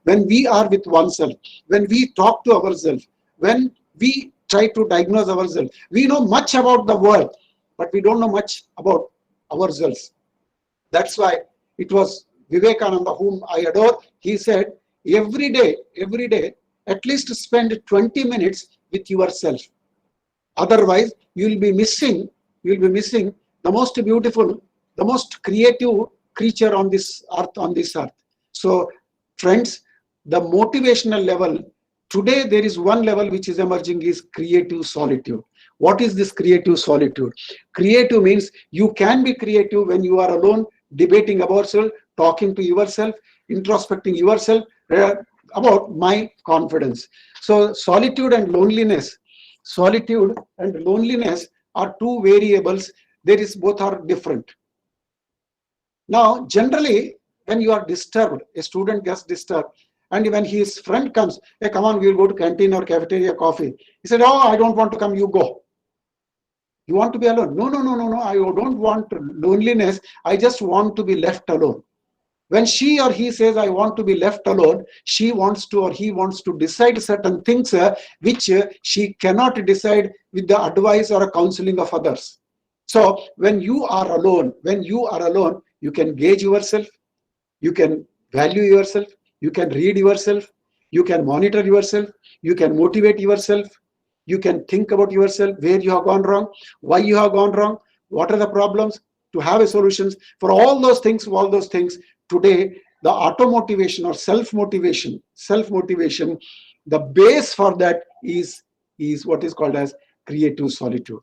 When we are with oneself, when we talk to ourselves, when we try to diagnose ourselves, we know much about the world, but we don't know much about ourselves. That's why it was Vivekananda, whom I adore. He said, every day, at least spend 20 minutes with yourself. Otherwise, you will be missing the most beautiful, the most creative creature on this earth. So, friends, the motivational level, today there is one level which is emerging, is creative solitude. What is this creative solitude? Creative means you can be creative when you are alone, debating about yourself, talking to yourself, introspecting yourself about my confidence. So solitude and loneliness are two variables. There is both are different. Now, generally, when you are disturbed, a student gets disturbed, and when his friend comes, hey, come on, we'll go to canteen or cafeteria coffee. He said, oh, I don't want to come, you go. You want to be alone? No, I don't want loneliness. I just want to be left alone. When she or he says, I want to be left alone, she wants to or he wants to decide certain things which she cannot decide with the advice or a counseling of others. So when you are alone, you can gauge yourself, you can value yourself, you can read yourself, you can monitor yourself, you can motivate yourself, you can think about yourself, where you have gone wrong, why you have gone wrong, what are the problems, to have a solutions for all those things. Today, the auto-motivation or self-motivation, the base for that is what is called as creative solitude.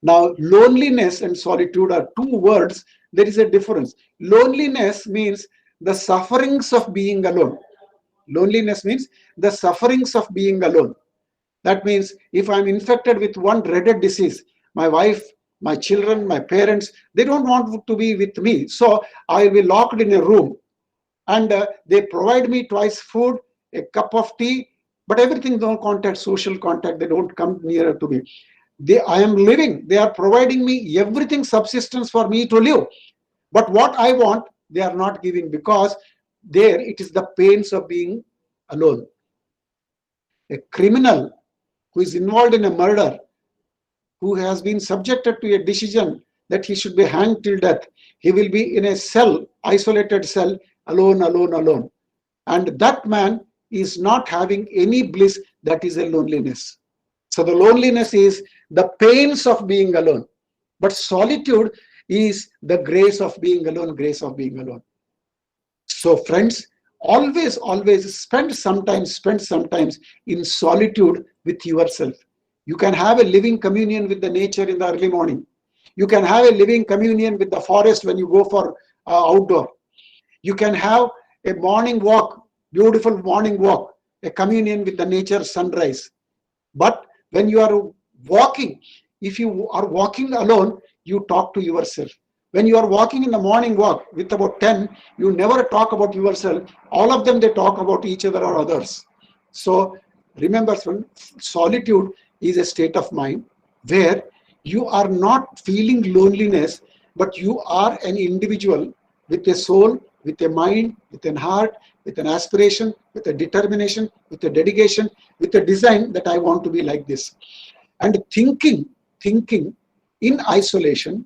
Now, loneliness and solitude are two words. There is a difference. Loneliness means the sufferings of being alone. Loneliness means the sufferings of being alone. That means if I'm infected with one dreaded disease, my wife, my children, my parents, they don't want to be with me. So I will be locked in a room, and they provide me twice food, a cup of tea, but everything, no contact, social contact, they don't come nearer to me. I am living, they are providing me everything, subsistence for me to live. But what I want, they are not giving, because there it is the pains of being alone. A criminal who is involved in a murder, who has been subjected to a decision that he should be hanged till death, he will be in a cell, isolated cell, alone. And that man is not having any bliss. That is a loneliness. So the loneliness is the pains of being alone. But solitude is the grace of being alone, So friends, always spend sometimes in solitude with yourself. You can have a living communion with the nature in the early morning. You can have a living communion with the forest when you go for outdoor. You can have a morning walk, beautiful morning walk, a communion with the nature sunrise. But when you are walking, if you are walking alone, you talk to yourself. When you are walking in the morning walk with about 10, you never talk about yourself. All of them, they talk about each other or others. So remember, solitude is a state of mind where you are not feeling loneliness, but you are an individual with a soul, with a mind, with a heart, with an aspiration, with a determination, with a dedication, with a design that I want to be like this. And thinking in isolation,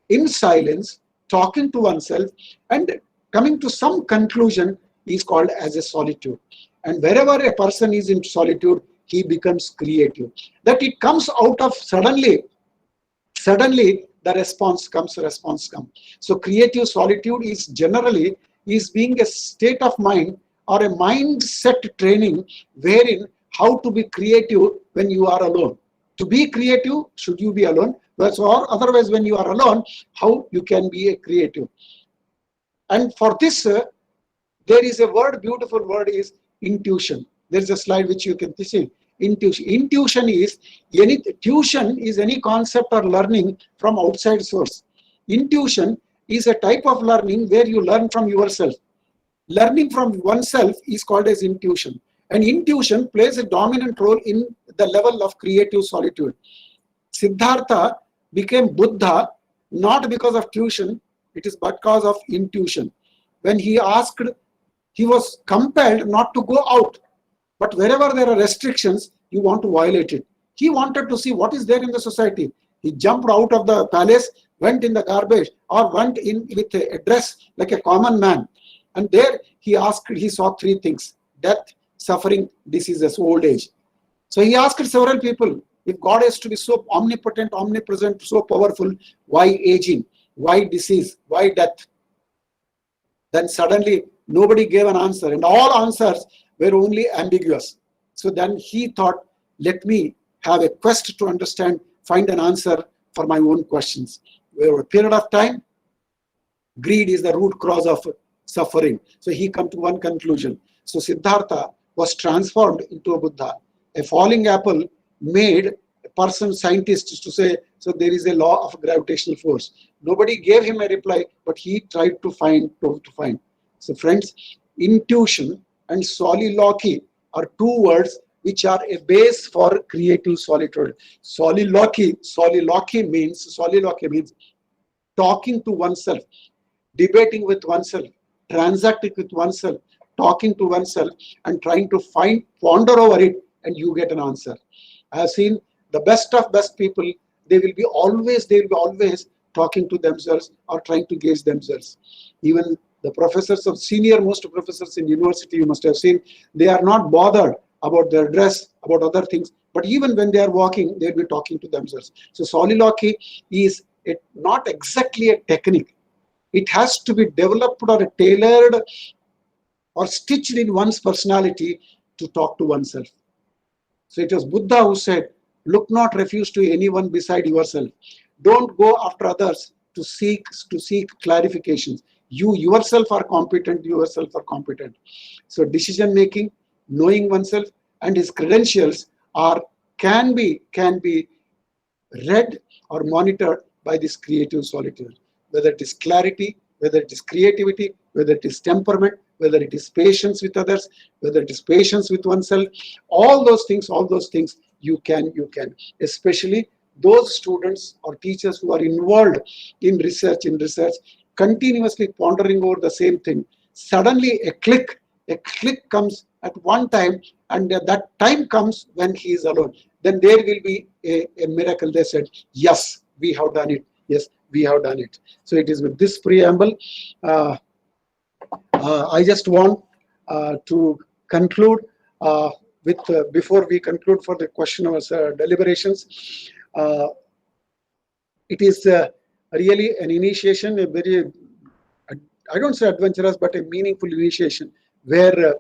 in silence, talking to oneself and coming to some conclusion is called as a solitude. And wherever a person is in solitude, he becomes creative. That it comes out of suddenly the response comes. So creative solitude is generally is being a state of mind or a mindset training wherein how to be creative when you are alone. To be creative, should you be alone? Or otherwise, when you are alone, how you can be a creative? And for this, there is a word, beautiful word is intuition. There is a slide which you can see. Intuition. Intuition is tuition is any concept or learning from outside source. Intuition is a type of learning where you learn from yourself. Learning from oneself is called as intuition. And intuition plays a dominant role in the level of creative solitude. Siddhartha became Buddha not because of tuition, it is because of intuition. When he asked, he was compelled not to go out. But wherever there are restrictions, you want to violate it. He wanted to see what is there in the society. He jumped out of the palace, went in the garbage, or went in with a dress like a common man. And there he saw three things: death, suffering, diseases, old age. So he asked several people, if God is to be so omnipotent, omnipresent, so powerful, why aging? Why disease? Why death? Then suddenly nobody gave an answer, and all answers were only ambiguous. So then he thought, let me have a quest to understand, find an answer for my own questions. Over a period of time, greed is the root cause of suffering. So he come to one conclusion. So Siddhartha was transformed into a Buddha. A falling apple made a person scientist to say, so there is a law of gravitational force. Nobody gave him a reply, but he tried to find. So friends, intuition and soliloquy are two words which are a base for creative solitude. Soliloquy means talking to oneself, debating with oneself, transacting with oneself, talking to oneself, and trying to ponder over it, and you get an answer. I have seen the best of best people, they will be always talking to themselves or trying to gauge themselves. Even the professors of senior most professors in university, you must have seen, they are not bothered about their dress, about other things, but even when they are walking, they'll be talking to themselves. So soliloquy is not exactly a technique. It has to be developed or tailored or stitched in one's personality to talk to oneself. So it was Buddha who said, look not refuse to anyone beside yourself. Don't go after others to seek clarifications. You yourself are competent, So decision making, knowing oneself and his credentials can be read or monitored by this creative solitude. Whether it is clarity, whether it is creativity, whether it is temperament, whether it is patience with others, whether it is patience with oneself, all those things you can, especially those students or teachers who are involved in research, continuously pondering over the same thing. Suddenly a click comes at one time, and that time comes when he is alone. Then there will be a miracle. They said, yes, we have done it. Yes, we have done it. So it is with this preamble, I just want to conclude with, before we conclude for the question of deliberations, it is really an initiation, a very, I don't say adventurous, but a meaningful initiation where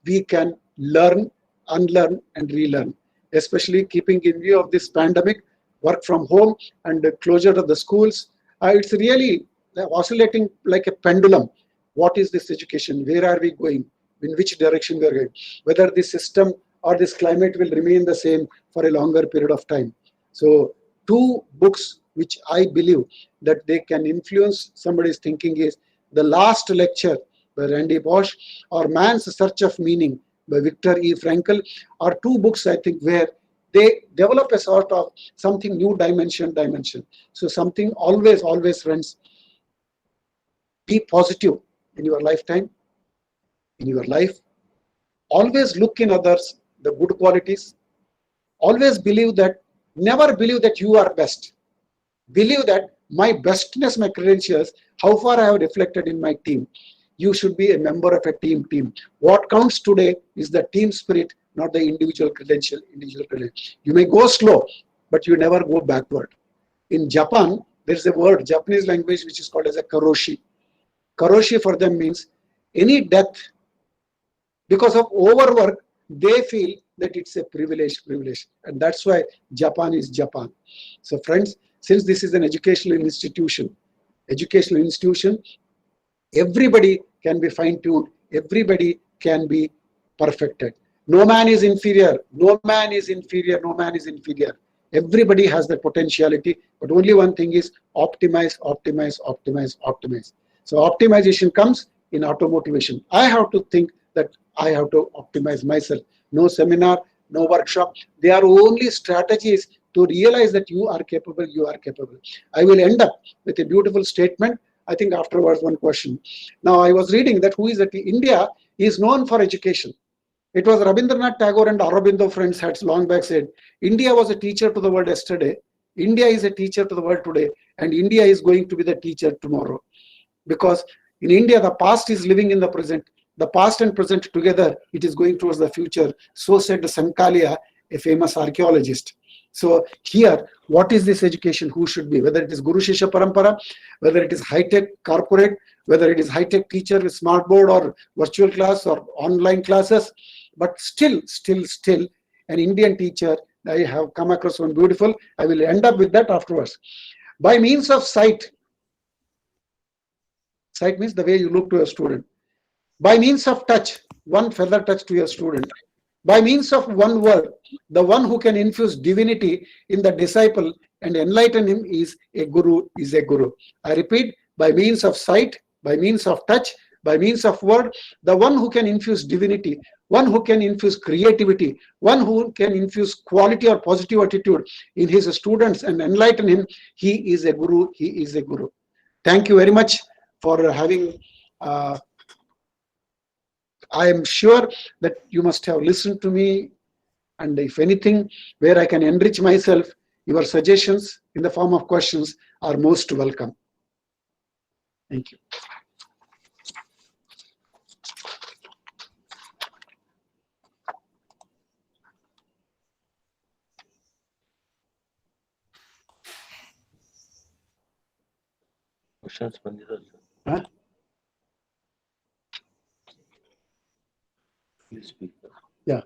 we can learn, unlearn, and relearn, especially keeping in view of this pandemic, work from home, and the closure of the schools. It's really oscillating like a pendulum. What is this education? Where are we going? In which direction we are going? Whether this system or this climate will remain the same for a longer period of time. So two books which I believe that they can influence somebody's thinking is The Last Lecture by Randy Bosch or Man's Search of Meaning by Viktor E. Frankl are two books, I think, where they develop a sort of something new dimension. So something always, friends, be positive in your lifetime. in your life. Always look in others the good qualities. Always believe that, never believe that you are best. Believe that my bestness, my credentials, how far I have reflected in my team. You should be a member of a team. What counts today is the team spirit, not the individual credential. You may go slow, but you never go backward. In Japan, there's a word, Japanese language, which is called as a karoshi. Karoshi for them means any death because of overwork, they feel that it's a privilege. And that's why Japan is Japan. So friends, since this is an educational institution, everybody can be fine-tuned, everybody can be perfected. No man is inferior, Everybody has the potentiality, but only one thing is optimize. So optimization comes in auto-motivation. I have to think that I have to optimize myself. No seminar, no workshop. They are only strategies to realize that you are capable. I will end up with a beautiful statement. I think afterwards one question. Now I was reading that India is known for education. It was Rabindranath Tagore and Aurobindo friends had long back said, India was a teacher to the world yesterday, India is a teacher to the world today, and India is going to be the teacher tomorrow. Because in India, the past is living in the present. The past and present together, it is going towards the future. So said Sankalia, a famous archaeologist. So here, what is this education? Who should be? Whether it is Guru Shishya Parampara, whether it is high-tech corporate, whether it is high-tech teacher with smart board or virtual class or online classes, but still, an Indian teacher, I have come across one beautiful. I will end up with that afterwards. By means of sight means the way you look to a student. By means of touch, one feather touch to your student. By means of one word, the one who can infuse divinity in the disciple and enlighten him is a guru. I repeat, by means of sight, by means of touch, by means of word, the one who can infuse divinity, one who can infuse creativity, one who can infuse quality or positive attitude in his students and enlighten him, he is a guru. Thank you very much for having I am sure that you must have listened to me, and if anything where I can enrich myself, your suggestions in the form of questions are most welcome. Thank you. Questions, Pandita? Huh? Please speak. Yeah.